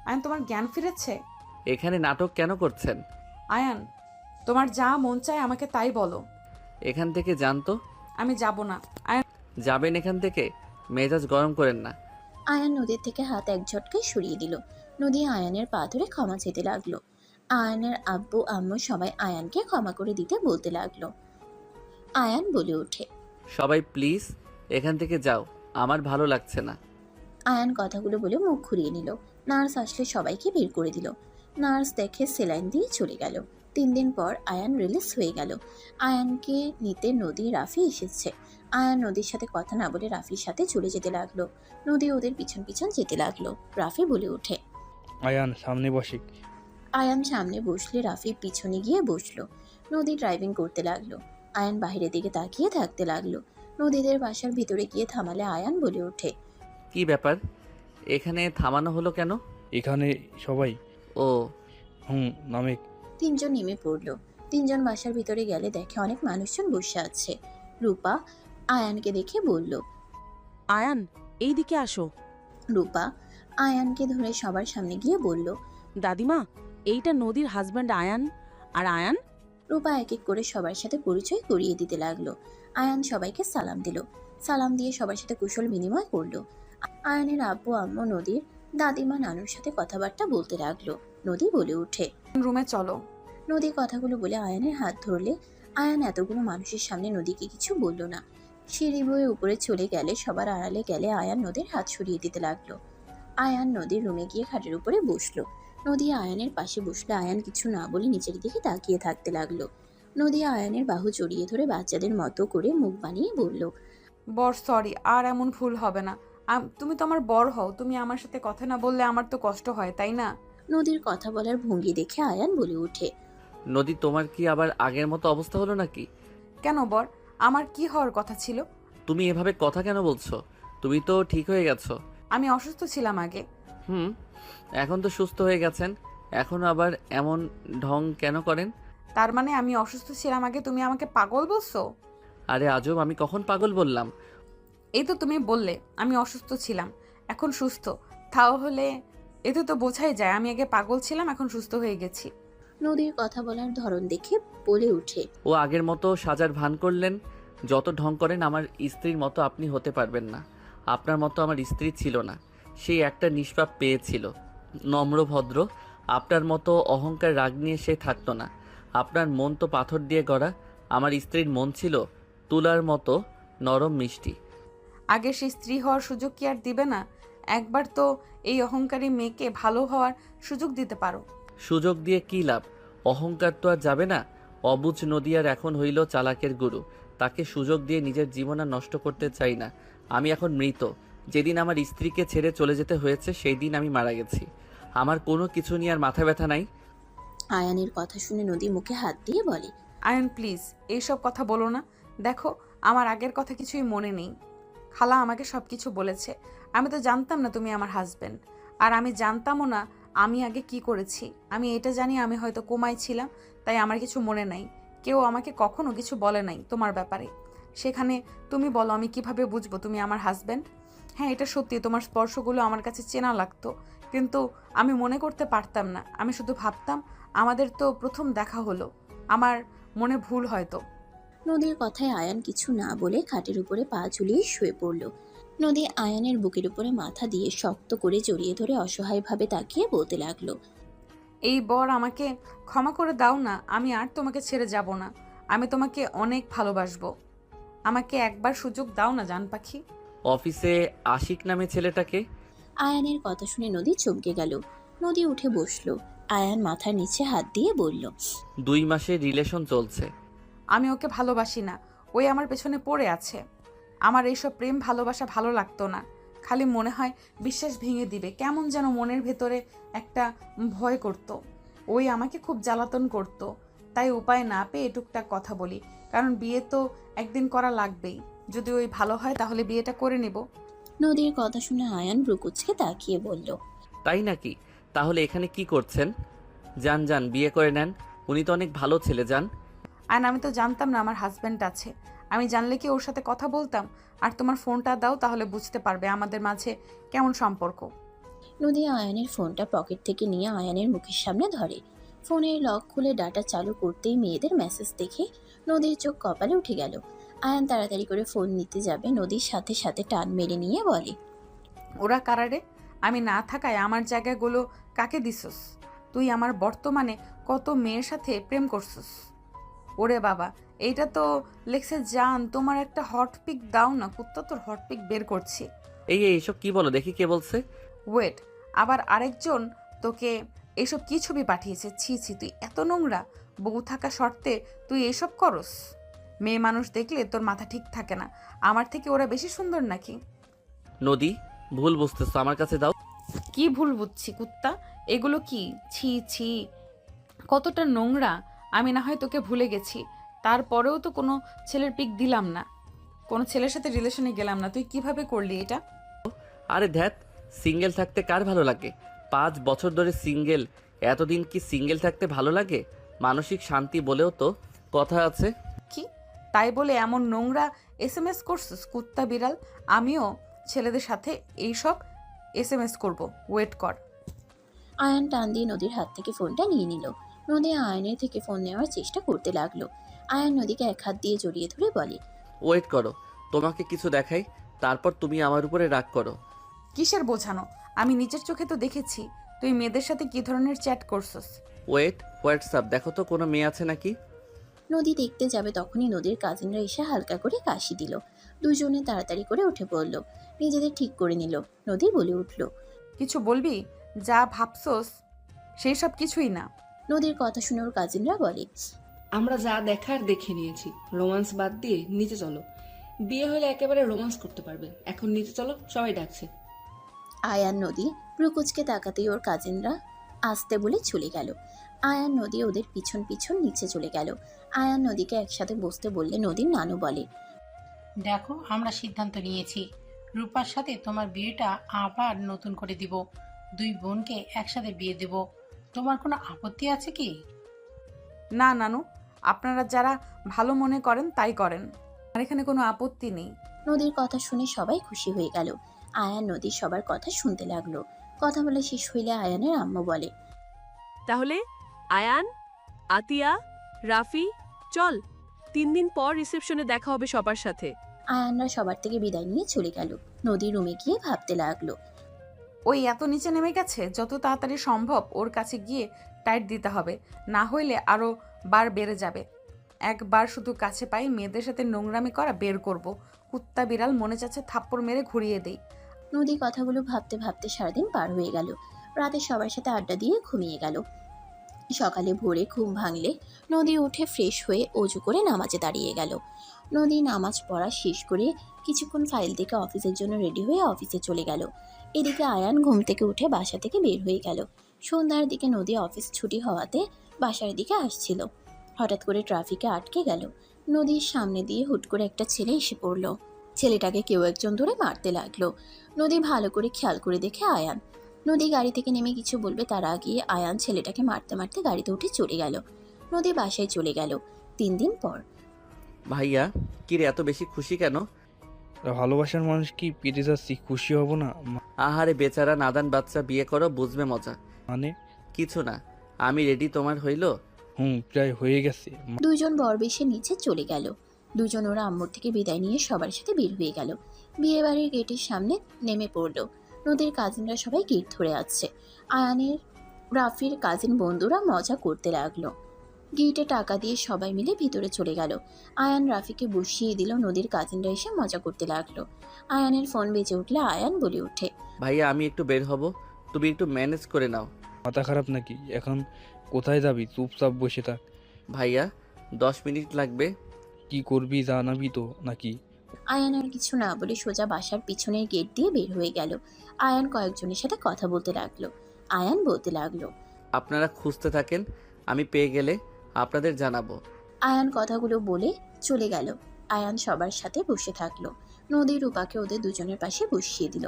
আয়ান তোমার জ্ঞান ফিরেছে? এখানে নাটক কেন করছেন? আয়ান তোমার যা মন চায় আমাকে তাই বলো। এখান থেকে জানতো। আমি যাব না। আয়ান যাবেন এখান থেকে? মেজাজ গরম করেন না। আয়ান নদীর থেকে হাত এক ঝটকায় সরিয়ে দিল। নদী আয়ানের পা ধরে ক্ষমা চেতে লাগলো। আয়ানের আব্বু আম্মু সবাই আয়ানকে ক্ষমা করে দিতে বলতে লাগলো। আয়ান বলে ওঠে, সবাই প্লিজ এখান থেকে যাও, আমার ভালো লাগছে না। আয়ান কথাগুলো বলে মুখ ঘুরিয়ে নিল। নার্স আসলে সবাইকে বের করে দিল। নার্স দেখে সেলাইন দিয়ে চলে গেল। 3 দিন পর আয়ান রিলিজ হয়ে গেল। আয়ানকে নিতে নদী রাফি এসেছে। আয়ান নদীর সাথে কথা না বলে রাফির সাথে চলে যেতে লাগলো। নদী ওদের পিছন পিছন যেতে লাগলো। রাফি বলে ওঠে, আয়ান সামনে বসিক। আয়ান সামনে বসলে রাফি পিছনে গিয়ে বসলো। নদী ড্রাইভিং করতে লাগলো। আয়ান বাইরের দিকে তাকিয়ে থাকতে লাগলো। নদীদের বাসার ভিতরে গিয়ে থামালে আয়ান বলে ওঠে, কি ব্যাপার, এখানে থামানো হলো কেন? এখানে সবাই। ও নামেক। 3 জন নেমে পড়লো। 3 জন বাসার ভিতরে গেলে দেখে অনেক মানুষজন বসে আছে। রূপা আয়ানকে দেখে বলল, আয়ান এই দিকে আসো। রূপা আয়ানকে ধরে সবার সামনে গিয়ে বলল, দাদিমা, এইটা নদীর হাজব্যান্ড আয়ান। আর আয়ান? রূপা এক এক করে সবার সাথে পরিচয় করিয়ে দিতে লাগলো। আয়ান সবাইকে সালাম দিল। সালাম দিয়ে সবার সাথে কুশল বিনিময় করলো। আয়ানের আব্বু আম্মু নদীর দাদিমা নানুর সাথে কথাবার্তা বলতে লাগলো। নদী বলে ওঠে, রুমে চলো। নদী কথাগুলো বলে আয়ানের হাত ধরলে আয়ান এতগুলো মানুষের সামনে নদীকে কিছু বলল না। সিঁড়ি বয়ে উপরে চলে গেলে সবার আড়ালে গেলে আয়ান নদীর হাত সরিয়ে দিতে লাগলো। আয়ান নদীর রুমে গিয়ে খাটের উপরে বসলো। নদী আয়ানের পাশে বসলে আয়ান কিছু না বলে নিচের দিকে তাকিয়ে থাকতে লাগলো। নদী আয়ানের বাহু জড়িয়ে ধরে বাচ্চাদের মতো করে মুখ বানিয়ে বলল, বর সরি, আর এমন ভুল হবে না। তুমি তো আমার বর হও, তুমি আমার সাথে কথা না বললে আমার তো কষ্ট হয়, তাই না? নদীর কথা বলার ভঙ্গি দেখে আয়ান বলে ওঠে, নদী, তোমার কি আবার আগের মতো অবস্থা হলো নাকি? কেন বর, আমার কি হওয়ার কথা ছিল? তুমি এভাবে কথা কেন বলছো? তুমি তো ঠিক হয়ে গেছো। আমি অসুস্থ ছিলাম আগে। এখন তো সুস্থ হয়ে গেছেন, এখন আবার এমন ঢং কেন করেন? তার মানে আমি অসুস্থ ছিলাম আগে, তুমি আমাকে পাগল বলছো? আরে আজব, আমি কখন পাগল বললাম? এই তো তুমি বললে আমি অসুস্থ ছিলাম, এখন সুস্থ। তাহলে এতে তো বোঝাই যায় আমি আগে পাগল ছিলাম, এখন সুস্থ হয়ে গেছি। নদীর কথা বলার ধরন দেখে বলে ওঠে, ও আগের মতো সাজার ভান করলেন। যত ঢং করেন আমার স্ত্রীর মতো আপনি হতে পারবেন না। আপনার মতো আমার স্ত্রী ছিল না, সেই একটা নিষ্পাপ পেয়েছিল, নম্র ভদ্র। আপনার মতো অহংকার রাগ নিয়ে সে থাকতো না। আপনার মন তো পাথর দিয়ে গড়া, আমার স্ত্রীর মন ছিল তুলার মতো নরম মিষ্টি। আগে সে স্ত্রী হওয়ার সুযোগ কি আর দিবে না? একবার তো এই অহংকারী মেয়েকে ভালো হওয়ার সুযোগ দিতে পারো। সুযোগ দিয়ে কী লাভ? অহংকার তো আর যাবে না। অবুঝ নদী আর এখন হইল চালাকের গুরু। তাকে সুযোগ দিয়ে নিজের জীবন আর নষ্ট করতে চাই না। আমি এখন মৃত। যেদিন আমার স্ত্রীকে ছেড়ে চলে যেতে হয়েছে সেই দিন আমি মারা গেছি। আমার কোনো কিছু নিয়ে আর মাথা ব্যথা নাই। আয়ানের কথা শুনে নদী মুখে হাত দিয়ে বলে, আয়ন প্লিজ এইসব কথা বলো না। দেখো আমার আগের কথা কিছুই মনে নেই। খালা আমাকে সব কিছু বলেছে। আমি তো জানতাম না তুমি আমার হাজবেন্ড। আর আমি জানতামও না আমি আগে কি করেছি। আমি এটা জানি আমি হয়তো কোমায় ছিলাম, তাই আমার কিছু মনে নাই। কেউ আমাকে কখনো কিছু বলে নাই তোমার ব্যাপারে। সেখানে তুমি বলো আমি কিভাবে বুঝবো তুমি আমার হাজবেন্ড? হ্যাঁ এটা সত্যি, তোমার স্পর্শগুলো আমার কাছে চেনা লাগতো, কিন্তু আমি মনে করতে পারতাম না। আমি শুধু ভাবতাম আমাদের তো প্রথম দেখা হলো, আমার মনে ভুল হয়তো। নদীর কথায় আয়ান কিছু না বলে খাটের উপরে পা ঝুলিয়ে শুয়ে পড়ল। নদী আয়ানের বুকের উপরে মাথা দিয়ে শক্ত করে জড়িয়ে ধরে অসহায়ভাবে তাকিয়ে বলতে লাগলো, এই বর আমাকে ক্ষমা করে দাও না, আমি আর তোমাকে ছেড়ে যাব না। আমি তোমাকে অনেক ভালোবাসবো। আমাকে একবার সুযোগ দাও না জান পাখি। অফিসে আশিক নামে ছেলেটাকে? আয়ানের কথা শুনে নদী চমকে গেল। নদী উঠে বসলো। আয়ান মাথার নিচে হাত দিয়ে বলল, 2 মাসের রিলেশন চলছে। আমি ওকে ভালোবাসি না, ওই আমার পেছনে পড়ে আছে। আমার এইসব প্রেম ভালোবাসা ভালো লাগতো না। খালি মনে হয় বিশ্বাস ভেঙে দিবে, কেমন যেন মনের ভেতরে একটা ভয় করতো। ওই আমাকে খুব জ্বালাতন করতো। তাই উপায় না পেয়ে টুকটাক কথা বলি, কারণ বিয়ে তো একদিন করা লাগবেই। যদি ওই ভালো হয় তাহলে বিয়েটা করে নেব। নদীর কথা শুনে আয়ান ব্রুকুচকে তাকিয়ে বলল, তাই নাকি? তাহলে এখানে কি করছেন? যান যান বিয়ে করে নেন। উনি তো অনেক ভালো ছেলে। যান। আর আমি তো জানতাম না আমার হাজব্যান্ড আছে। আমি জানলে কি ওর সাথে কথা বলতাম? আর তোমার ফোনটা দাও, তাহলে বুঝতে পারবে আমাদের মাঝে কেমন সম্পর্ক। নদী আয়ানের ফোনটা পকেট থেকে নিয়ে আয়ানের মুখের সামনে ধরে। ফোনের লক খুলে ডাটা চালু করতেই মেয়েদের মেসেজ দেখে নদীর চোখ কপালে উঠে গেল। আয়ান তাড়াতাড়ি করে ফোন নিতে যাবে, নদীর সাথে সাথে টান মেরে নিয়ে বলে, ওরা কারারে? আমি না থাকায় আমার জায়গাগুলো কাকে দিছস? তুই আমার বর্তমানে কত মেয়ের সাথে প্রেম করছস। ওরে বাবা, এইটা তো লেখছে জান। তোমার একটা হট পিক দাও না, কুত্তা তোর হট পিক বের করছি। এইসব কি বলো দেখি, কে বলছে? ওয়েট, আবার আরেকজন তোকে এইসব কি ছবি পাঠিয়েছে? ছি ছি, তুই এত নোংরা। বউ থাকা শর্তে তুই এসব করস? মেয়ে মানুষ দেখলে তোর মাথা ঠিক থাকে না। আমার থেকে ওরা বেশি সুন্দর নাকি? নদী, ভুল বুঝতেছো, আমার কাছে দাও। কি ভুল বুঝছি কুত্তা? এগুলো কি? ছি ছি, কতটা নোংরা। আমি না হয় তোকে ভুলে গেছি, তারপরেও তো কোনো ছেলের পিক দিলাম না, কোনো ছেলের সাথে রিলেশনে গেলাম না। তুই কিভাবে করলি এটা? আরে ধ্যাত, সিঙ্গেল থাকতে কার ভালো লাগে? 5 বছর ধরে সিঙ্গেল। এতদিন কি সিঙ্গেল থাকতে ভালো লাগে? মানসিক শান্তি বলেও তো কথা আছে। কি তাই বলে এমন নোংরা SMS করছিস কুত্তা বিড়াল? আমিও ছেলেদের সাথে এইসব SMS করব, ওয়েট কর। আয়ান টান দিয়ে নদীর হাত থেকে ফোনটা নিয়ে নিল। নদী আয়নের থেকে ফোন নেওয়ার চেষ্টা করতে লাগলো। আয়ান নদীকে এক হাত দিয়ে জড়িয়ে ধরে বলে, ওয়েট করো, তোমাকে কিছু দেখাই, তারপর তুমি আমার উপরে রাগ করো। কিসের বোঝানো? আমি নিজের চোখে তো দেখেছি তুই মেয়েদের সাথে কি ধরনের চ্যাট করছিস। ওয়েট, হোয়াটসঅ্যাপ দেখো তো কোনো মেয়ে আছে নাকি। নদী দেখতে যাবে তখনই নদীর কাজিনরা এসে হালকা করে কাশি দিল। দুজনে তাড়াতাড়ি করে উঠে পড়ল, নিজেদের ঠিক করে নিল। নদী বলে উঠল, কিছু বলবি? যা ভাবছস সেই সব কিছুই না। নদীর কথা শুনে ওর কাজিনরা বলে, আমরা যা দেখার দেখে নিয়েছি, রোমান্স বাদ দিয়ে নিচে চলো। বিয়ে হলে একেবারে রোমান্স করতে পারবে। এখন নিচে চলো, সবাই ডাকছে। আয়ান নদী ব্রুকুচকে তাকাতেই ওর কাজিনরা আসতে বলে চলে গেল। আয়ান নদী ওদের পিছন পিছন নিচে চলে গেল। আয়ান নদীকে একসাথে বসতে বললে নদীর নানু বলে, দেখো আমরা সিদ্ধান্ত নিয়েছি, রূপার সাথে তোমার বিয়েটা আবার নতুন করে দিব। 2 বোনকে একসাথে বিয়ে দেব। তোমার কোনো আপত্তি আছে কি? না নানু, আপনারা যারা ভালো মনে করেন তাই করেন, আর এখানে কোনো আপত্তি নেই। নদীর কথা শুনে সবাই খুশি হয়ে গেল। আয়ান নদী সবার কথা শুনতে লাগলো। কথা বলে শেষ হইলে আয়ানের আম্মু বলে, তাহলে আয়ান, আতিয়া, রাফি, চল 3 দিন পর রিসেপশনে দেখা হবে সবার সাথে। আয়ানরা সবার থেকে বিদায় নিয়ে চলে গেল। নদী রুমে গিয়ে ভাবতে লাগলো, ওই এত নিচে নেমে গেছে, যত তাড়াতাড়ি সম্ভব ওর কাছে গিয়ে টাইট দিতে হবে, না হইলে আরো বার বেড়ে যাবে। একবার শুধু কাছে পাই মেয়েদের সাথে নোংরামি করা বের করব। কুত্তা বিড়াল, মনে চাচ্ছে থাপ্পড় মেরে ঘুরিয়ে দেই। নদী কথাগুলো ভাবতে ভাবতে সারাদিন পার হয়ে গেল। রাতে সবার সাথে আড্ডা দিয়ে ঘুমিয়ে গেল। সকালে ভোরে ঘুম ভাঙলে নদী উঠে ফ্রেশ হয়ে অজু করে নামাজে দাঁড়িয়ে গেল। নদী নামাজ পড়া শেষ করে কিছুক্ষণ ফাইল থেকে অফিসের জন্য রেডি হয়ে অফিসে চলে গেল। এদিকে আয়ান ঘুম থেকে উঠে বাসা থেকে বের হয়ে গেল। সন্ধ্যার দিকে নদী অফিস ছুটি হওয়াতে বাসার দিকে আসছিল। হঠাৎ করে ট্রাফিকে আটকে গেল। নদীর সামনে দিয়ে হুট করে একটা ছেলে এসে পড়ল। ছেলেটাকে কেউ একজন ধরে মারতে লাগলো। নদী ভালো করে খেয়াল করে দেখে আয়ান। নদী গাড়ি থেকে নেমে কিছু বলবে তার আগে আয়ান ছেলেটাকে মারতে মারতে গাড়িতে উঠে চলে গেল। নদী বাসায় চলে গেল 3 দিন পর। ভাইয়া কিরে এত বেশি খুশি কেন? ভালোবাসার মানুষ কি পেতে যাচ্ছি, খুশি হব না? আহারে বেচারা নাদান বাচ্চা, বিয়ে করো বুঝবে মজা। মানে কিছু না, আমি রেডি, তোমার হইলো? প্রায় হয়ে গেছে। দুজন বরবেশে নিচে চলে গেল। দুজন ওরা আম্মুর থেকে বিদায় নিয়ে সবার সাথে বের হয়ে গেল। বিয়ে বাড়ির গেটের সামনে নেমে পড়ল। নদীর কাজিনরা সবাই গেট ধরে আছে। আয়ানের রাফির কাজিন বন্ধুরা মজা করতে লাগলো। গেটে টাকা দিয়ে সবাই মিলে ভিতরে চলে গেল। আয়ান রাফিকে বসিয়ে দিল। নদীর কাজিনরা এসে মজা করতে লাগলো। আয়ানের ফোন বেজে উঠলে আয়ান বলে ওঠে, ভাইয়া আমি একটু বের হব, তুমি একটু ম্যানেজ করে নাও। মাথা খারাপ নাকি? এখন কোথায় যাবি? চুপচাপ বসে থাক। ভাইয়া 10 মিনিট লাগবে। কি করবি জানাবি তো নাকি? আয়ান আর কিছু না বলে সোজা বাসার পিছনের গেট দিয়ে বের হয়ে গেল। আয়ান কয়েকজনের সাথে কথা বলতে লাগলো। আয়ান বলতে লাগলো, আপনারা খুঁজতে থাকেন, আমি পেয়ে গেলে আপনাদের জানাবো। আয়ান কথাগুলো বলে চলে গেল। আয়ান সবার সাথে বসে থাকলো। নদী রূপাকে ওদের দুজনের পাশে বসিয়ে দিল।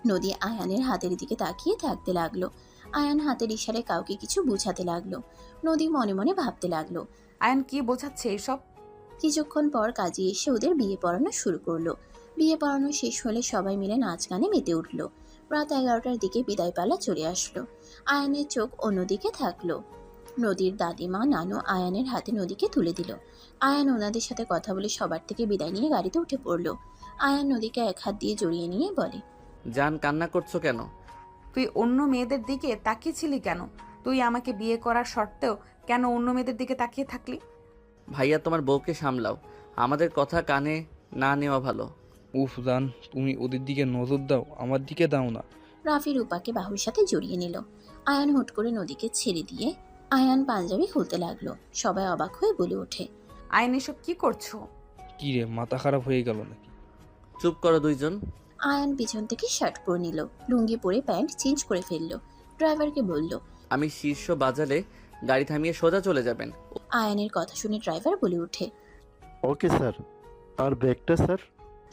নদী আয়ানের হাতের দিকে তাকিয়ে থাকতে লাগলো। আয়ান হাতের ইশারায় কাউকে কিছু বোঝাতে লাগলো। নদী মনে মনে ভাবতে লাগলো, আয়ান কি বোঝাচ্ছে এসব? কিছুক্ষণ পর কাজী এসে ওদের বিয়ে পড়ানো শুরু করলো। বিয়ে পড়ানো শেষ হলে সবাই মিলে নাচ গানে মেতে উঠলো। রাত 11টার দিকে বিদায় পালা চলে আসলো। আয়ানের চোখ অন্যদিকে থাকলো। নদীর দাদিমা নানু আয়ানের হাতে নদীকে তুলে দিল। আয়ান ওনাদের সাথে কথা বলে সবার থেকে বিদায় নিয়ে গাড়িতে উঠে পড়লো। আয়ান নদীকে এক হাত দিয়ে জড়িয়ে নিয়ে বলে, জান কান্না করছো কেন? তুই অন্য মেয়েদের দিকে তাকিয়েছিলি কেন? তুই আমাকে বিয়ে করার সত্ত্বেও কেন অন্য মেয়েদের দিকে তাকিয়ে থাকলি? ভাইয়া তোমার বউকে সামলাও, আমাদের কথা কানে না নেওয়া ভালো। উফ জান, তুমি ওদের দিকে নজর দাও, আমার দিকে দাও না। রাফি রূপাকে বাহুর সাথে জড়িয়ে নিল। আয়ান হুট করে নদীকে ছেড়ে দিয়ে আয়ান পাঞ্জাবি খুলতে লাগলো। সবাই অবাক হয়ে বলে ওঠে, আয়ান এসব কি করছো? কি রে, মাথা খারাপ হয়ে গেল নাকি? চুপ করো দুইজন। আয়ান পিছন থেকে শার্ট পরে নিল, লুঙ্গি পরে প্যান্ট চেঞ্জ করে ফেললো। ড্রাইভারকে বলল, আমি শীর্ষ বাজালে গাড়ি থামিয়ে সোজা চলে যাবেন। আয়ানের কথা শুনে ড্রাইভার বলে ওঠে, ওকে স্যার। আর ব্যাগটা স্যার?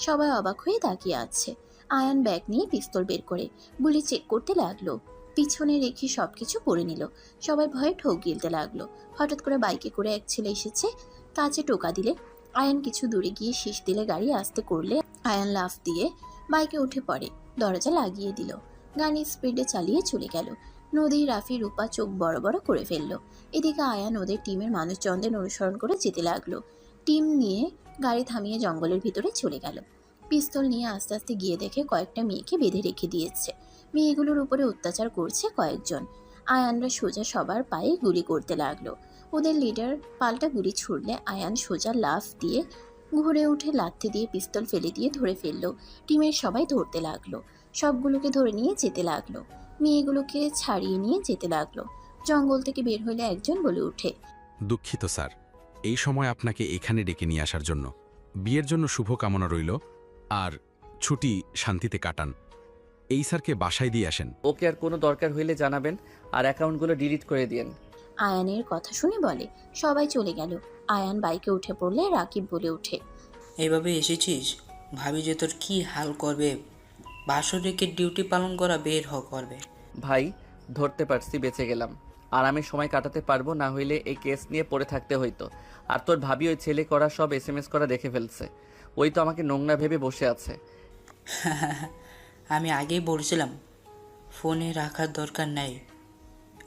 সবাই অবাক হয়ে তাকিয়ে আছে। আয়ান ব্যাগ নিয়ে পিস্তল বের করে গুলি চেক করতে লাগলো। পিছনে রেখে সবকিছু পরে নিল। সবাই ভয়ে ঠোক গিলতে লাগলো। হঠাৎ করে বাইকে করে এক ছেলে এসেছে। কাছে টোকা দিলে আয়ান কিছু দূরে গিয়ে শীষ দিলে গাড়ি আস্তে করলে আয়ান লাফ দিয়ে বাইকে উঠে পড়ে। দরজা লাগিয়ে দিল। গাড়ি স্পিডে চালিয়ে চলে গেল। নদী রাফি রূপা চোখ বড় বড় করে ফেললো। এদিকে আয়ান ওদের টিমের মানুষজনদের অনুসরণ করে যেতে লাগলো। টিম নিয়ে গাড়ি থামিয়ে জঙ্গলের ভিতরে চলে গেল। পিস্তল নিয়ে আস্তে আস্তে গিয়ে দেখে কয়েকটা মেয়েকে বেঁধে রেখে দিয়েছে। মেয়েগুলোর উপরে অত্যাচার করছে কয়েকজন। আয়ানরা সোজা সবার পায়ে গুলি করতে লাগলো। ওদের লিডার পাল্টা গুলি ছুড়লে আয়ান সোজা লাফ দিয়ে ঘুরে উঠে লাথি দিয়ে পিস্তল ফেলে দিয়ে ধরে ফেললো। টিমের সবাই ধরতে লাগলো। সবগুলোকে ধরে নিয়ে যেতে লাগলো। মেয়েগুলোকে ছাড়িয়ে নিয়ে যেতে লাগলো। জঙ্গল থেকে বের হলে একজন বলে ওঠে, দুঃখিত স্যার, এই সময় আপনাকে এখানে ডেকে নিয়ে আসার জন্য। বিয়ের জন্য শুভ কামনা রইল, আর ছুটি শান্তিতে কাটান। এই স্যারকে বাসায় দিয়ে আসেন। ওকে আর কোনো দরকার হইলে জানাবেন, আর অ্যাকাউন্টগুলো ডিলিট করে দিয়েন। আয়ানের কথা শুনে বলে। সবাই চলে গেল। আয়ান বাইকে উঠে পড়লে রাকিব বলে ওঠে, এভাবে এসেছিস, ভাবি যে তোর কি হাল করবে। বাসর রেখে ডিউটি পালন করা বের করবে। ভাই ধরতে পারছি, বেঁচে গেলাম। আরামে সময় কাটাতে পারবো, না হইলে এই কেস নিয়ে পড়ে থাকতে হইতো। আর তোর ভাবি ওই ছেলে করা সব SMS করা দেখে ফেলছে। ওই তো আমাকে নোংরা ভেবে বসে আছে। আমি আগেই বলছিলাম ফোনে রাখার দরকার নাই,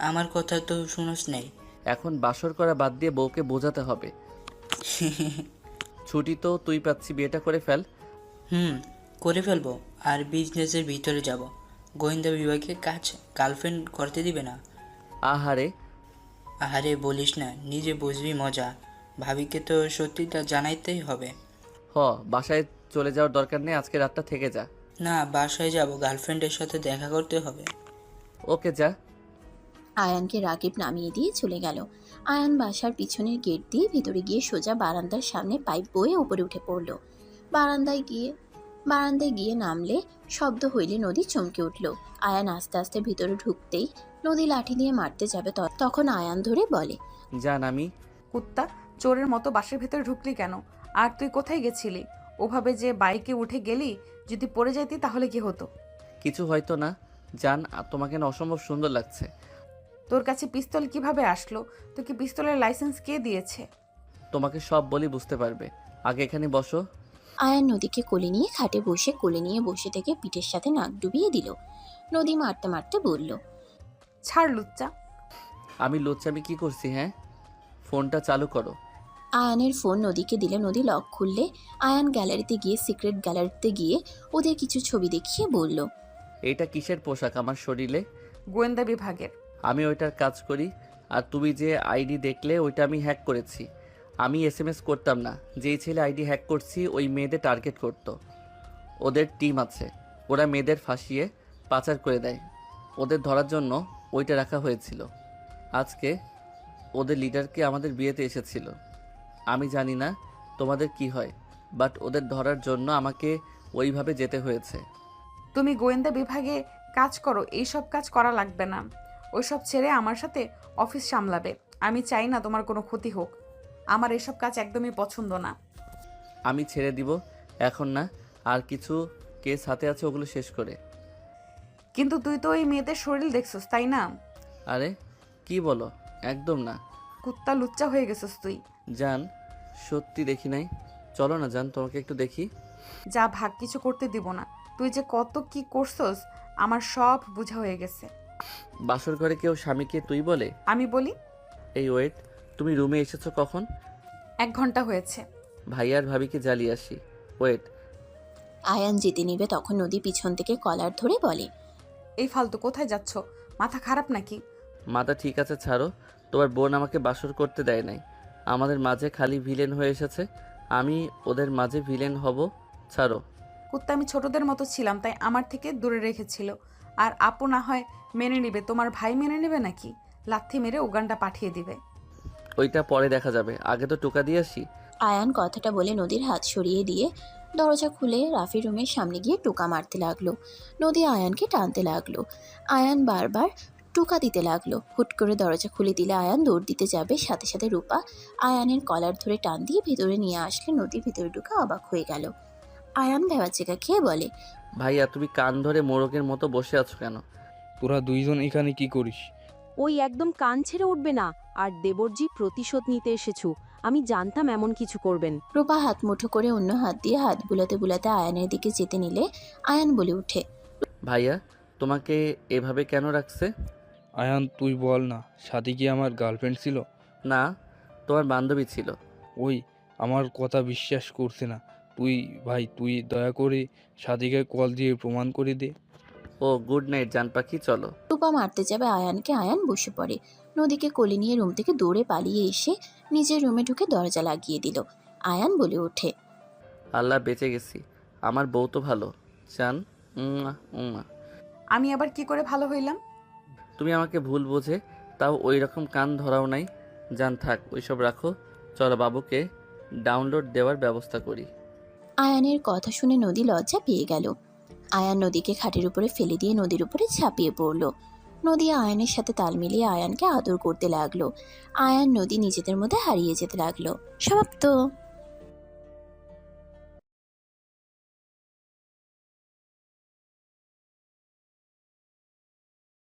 আমার কথা তো শুনোস নাই। এখন বাসর করা বাদ দিয়ে বউকে বোঝাতে হবে। ছুটি তো তুই পাচ্ছি, বিয়েটা করে ফেল। করে ফেলবো, আর বিজনেসের ভিতরে যাব। গোয়েন্দা বিভাগে কাজ গার্লফ্রেন্ড করতে দিবে না। আহারে বলিস না, নিজে বুঝবি মজা। ভাবিকে তো সত্যিটা জানাইতেই হবে। বাসায় চলে যাওয়ার দরকার নেই, আজকে রাতটা থেকে যা। না, বাসায় যাব, গার্লফ্রেন্ডের সাথে দেখা করতে হবে। ওকে যা। আয়ানকে রাকিব নামিয়ে দিয়ে চলে গেল। আয়ান বাসার পিছনের গেট দিয়ে ভিতরে গিয়ে সোজা বারান্দার সামনে পাইপ বয়ে উপরে উঠে পড়ল। বারান্দায় গিয়ে নামলে শব্দ হইলে নদী চমকে উঠল। আয়ান আস্তে আস্তে ভিতরে ঢুকতেই নদী লাঠি দিয়ে মারতে যাবে, তখন আয়ান ধরে বলে, জান আমি। কুত্তা, চোরের মতো বাসের ভেতরে ঢুকলি কেন? আর তুই কোথায় গেছিলি? ওভাবে যে বাইকে উঠে গেলি, যদি পড়ে যাইতি তাহলে কি হতো? কিছু হয়তো না জান, তোমাকে না অসম্ভব সুন্দর লাগছে। তোর কাছে পিস্তল কিভাবে আসলো? তোকে পিস্তলের লাইসেন্স কে দিয়েছে? তোমাকে সব বলি, বুঝতে পারবে। আগে এখানে বসো। আয়ান নদীকে কোলে নিয়ে খাটে বসে থেকে পিঠের সাথে নাক ডুবিয়ে দিল। নদী মারতে মারতে বলল, ছাড় লুচ্চা। আমি লুচ্চামি কি করছি? হ্যাঁ, ফোনটা চালু করো। আয়ানের ফোন নদীকে দিলে নদী লক খুললে আয়ান সিক্রেট গ্যালারিতে গিয়ে ওদের কিছু ছবি দেখিয়ে বলল, এইটা কিসের পোশাক আমার শরীরে? গোয়েন্দা বিভাগের। আমি ওইটার কাজ করি। আর তুমি যে আইডি দেখলে ওইটা আমি হ্যাক করেছি। আমি SMS করতাম না। যেই ছেলে আইডি হ্যাক করছি ওই মেয়েদের টার্গেট করত। ওদের টিম আছে, ওরা মেয়েদের ফাঁসিয়ে পাচার করে দেয়। ওদের ধরার জন্য ওইটা রাখা হয়েছিল। আজকে ওদের লিডারকে আমাদের বিয়েতে এসেছিল। আমি জানি না তোমাদের কি হয়, বাট ওদের ধরার জন্য আমাকে ওইভাবে যেতে হয়েছে। তুমি গোয়েন্দা বিভাগে কাজ করো, এইসব কাজ করা লাগবে না। ওইসব ছেড়ে আমার সাথে অফিস সামলাবে। আমি চাই না তোমার কোনো ক্ষতি হোক। আমার এসব কাজ একদমই পছন্দ না। আমি ছেড়ে দিব এখন না, আর কিছু কেস হাতে আছে, ওগুলো শেষ করে। কিন্তু তুই তো ওই মেয়েদের শরীর দেখছস, তাই না? আরে কি বলো, একদম না। কুত্তা, লুচ্চা হয়ে গেছস তুই। জান সত্যি দেখি নাই। চলো না জান, তোমাকে একটু দেখি। যা ভাগ, কিছু করতে দিব না। তুই যে কত কি করছস আমার সব বোঝা হয়ে গেছে। বাসর ঘরে কেউ স্বামীকে তুই বলে? আমি বলি। এই ওয়েট, তুমি রুমে এসেছো কখন? 1 ঘন্টা হয়েছে। ভাইয়ার ভাবিকে জ্বালিয়ে আসি। ওয়েট। আয়ান যেতে নিবে তখন নদী পিছন থেকে কলার ধরে বলে, এই ফালতু কোথায় যাচ্ছ? মাথা খারাপ নাকি? মাথা ঠিক আছে, ছাড়ো। তোমার বোন আমাকে বাসর করতে দেয় নাই। আমাদের মাঝে খালি ভিলেন হয়ে এসেছে, আমি ওদের মাঝে ভিলেন হব? ছাড়ো। কুত্তা, আমি ছোটদের মতো ছিলাম, তাই আমার থেকে দূরে রেখেছিল। আর আপু না হয় মেনে নিবে, তোমার ভাই মেনে নেবে নাকি? লাথি মেরে উগান্ডা পাঠিয়ে দিবে। ওইটা পরে দেখা যাবে, আগে তো টোকা দিয়ে আসি। আয়ান কথাটা বলে নদীর হাত সরিয়ে দিয়ে দরজা খুলে রাফি রুমের সামনে গিয়ে টোকা মারতে লাগলো। নদী আয়ানকে টানতে লাগলো। আয়ান বারবার টোকা দিতে লাগলো। হুট করে দরজা খুলে দিলে আয়ান দৌড় দিতে যাবে, সাথে সাথে রূপা আয়ানের কলার ধরে টান দিয়ে ভিতরে নিয়ে আসলে নদী ভিতরে ঢুকে অবাক হয়ে গেল। আয়ান ভেবাচেকা খেয়ে বলে, ভাইয়া তুমি কান ধরে মোরগের মতো বসে আছো কেন? তোরা দুইজন এখানে কি করিস? ওই একদম কান ছেড়ে উঠবে না। আর দেবরজি, প্রতিশোধ নিতে এসেছো। আমি জানতাম এমন কিছু করবেন। রূপা হাত মুঠো করে অন্য হাত দিয়ে হাত বুলাতে বুলাতে আয়ানের দিকে যেতে নিলে আয়ান বলে উঠে, ভাইয়া তোমাকে এভাবে কেন রাখছে? আয়ান তুই বল না, সাথী কি আমার গার্লফ্রেন্ড ছিল? না, তোমার বান্ধবী ছিল। ওই আমার কথা বিশ্বাস করছে না। তুই দয়া করে সাথীকে কল দিয়ে প্রমাণ করে দে। ও গুড নাইট জান পাখি, চলো। রূপা মারতে যাবে আয়ানকে, আয়ান বসে পড়ে। নদীকে কোলে নিয়ে রুম থেকে দৌড়ে পালিয়ে এসে নিজের রুমে ঢুকে দরজা লাগিয়ে দিল। আয়ান বলে ওঠে, আল্লাহ বেঁচে গেছি, আমার বউ তো ভালো। জান আমি আবার কি করে ভালো হইলাম? তুমি আমাকে ভুল বোঝে তাও ওই রকম কান ধরাও নাই। জান থাক, ওইসব রাখো, চলো বাবুকে ডাউনলোড দেওয়ার ব্যবস্থা করি। আয়ানের কথা শুনে নদী লজ্জা পেয়ে গেল। আয়ান নদীকে খাটের উপরে ফেলে দিয়ে নদীর উপরে ঝাঁপিয়ে পড়ল। নদী আয়ানের সাথে তাল মিলিয়ে আয়ানকে আদর করতে লাগলো। আয়ান নদী নিজেদের মধ্যে হারিয়ে যেতে লাগলো। সমাপ্ত।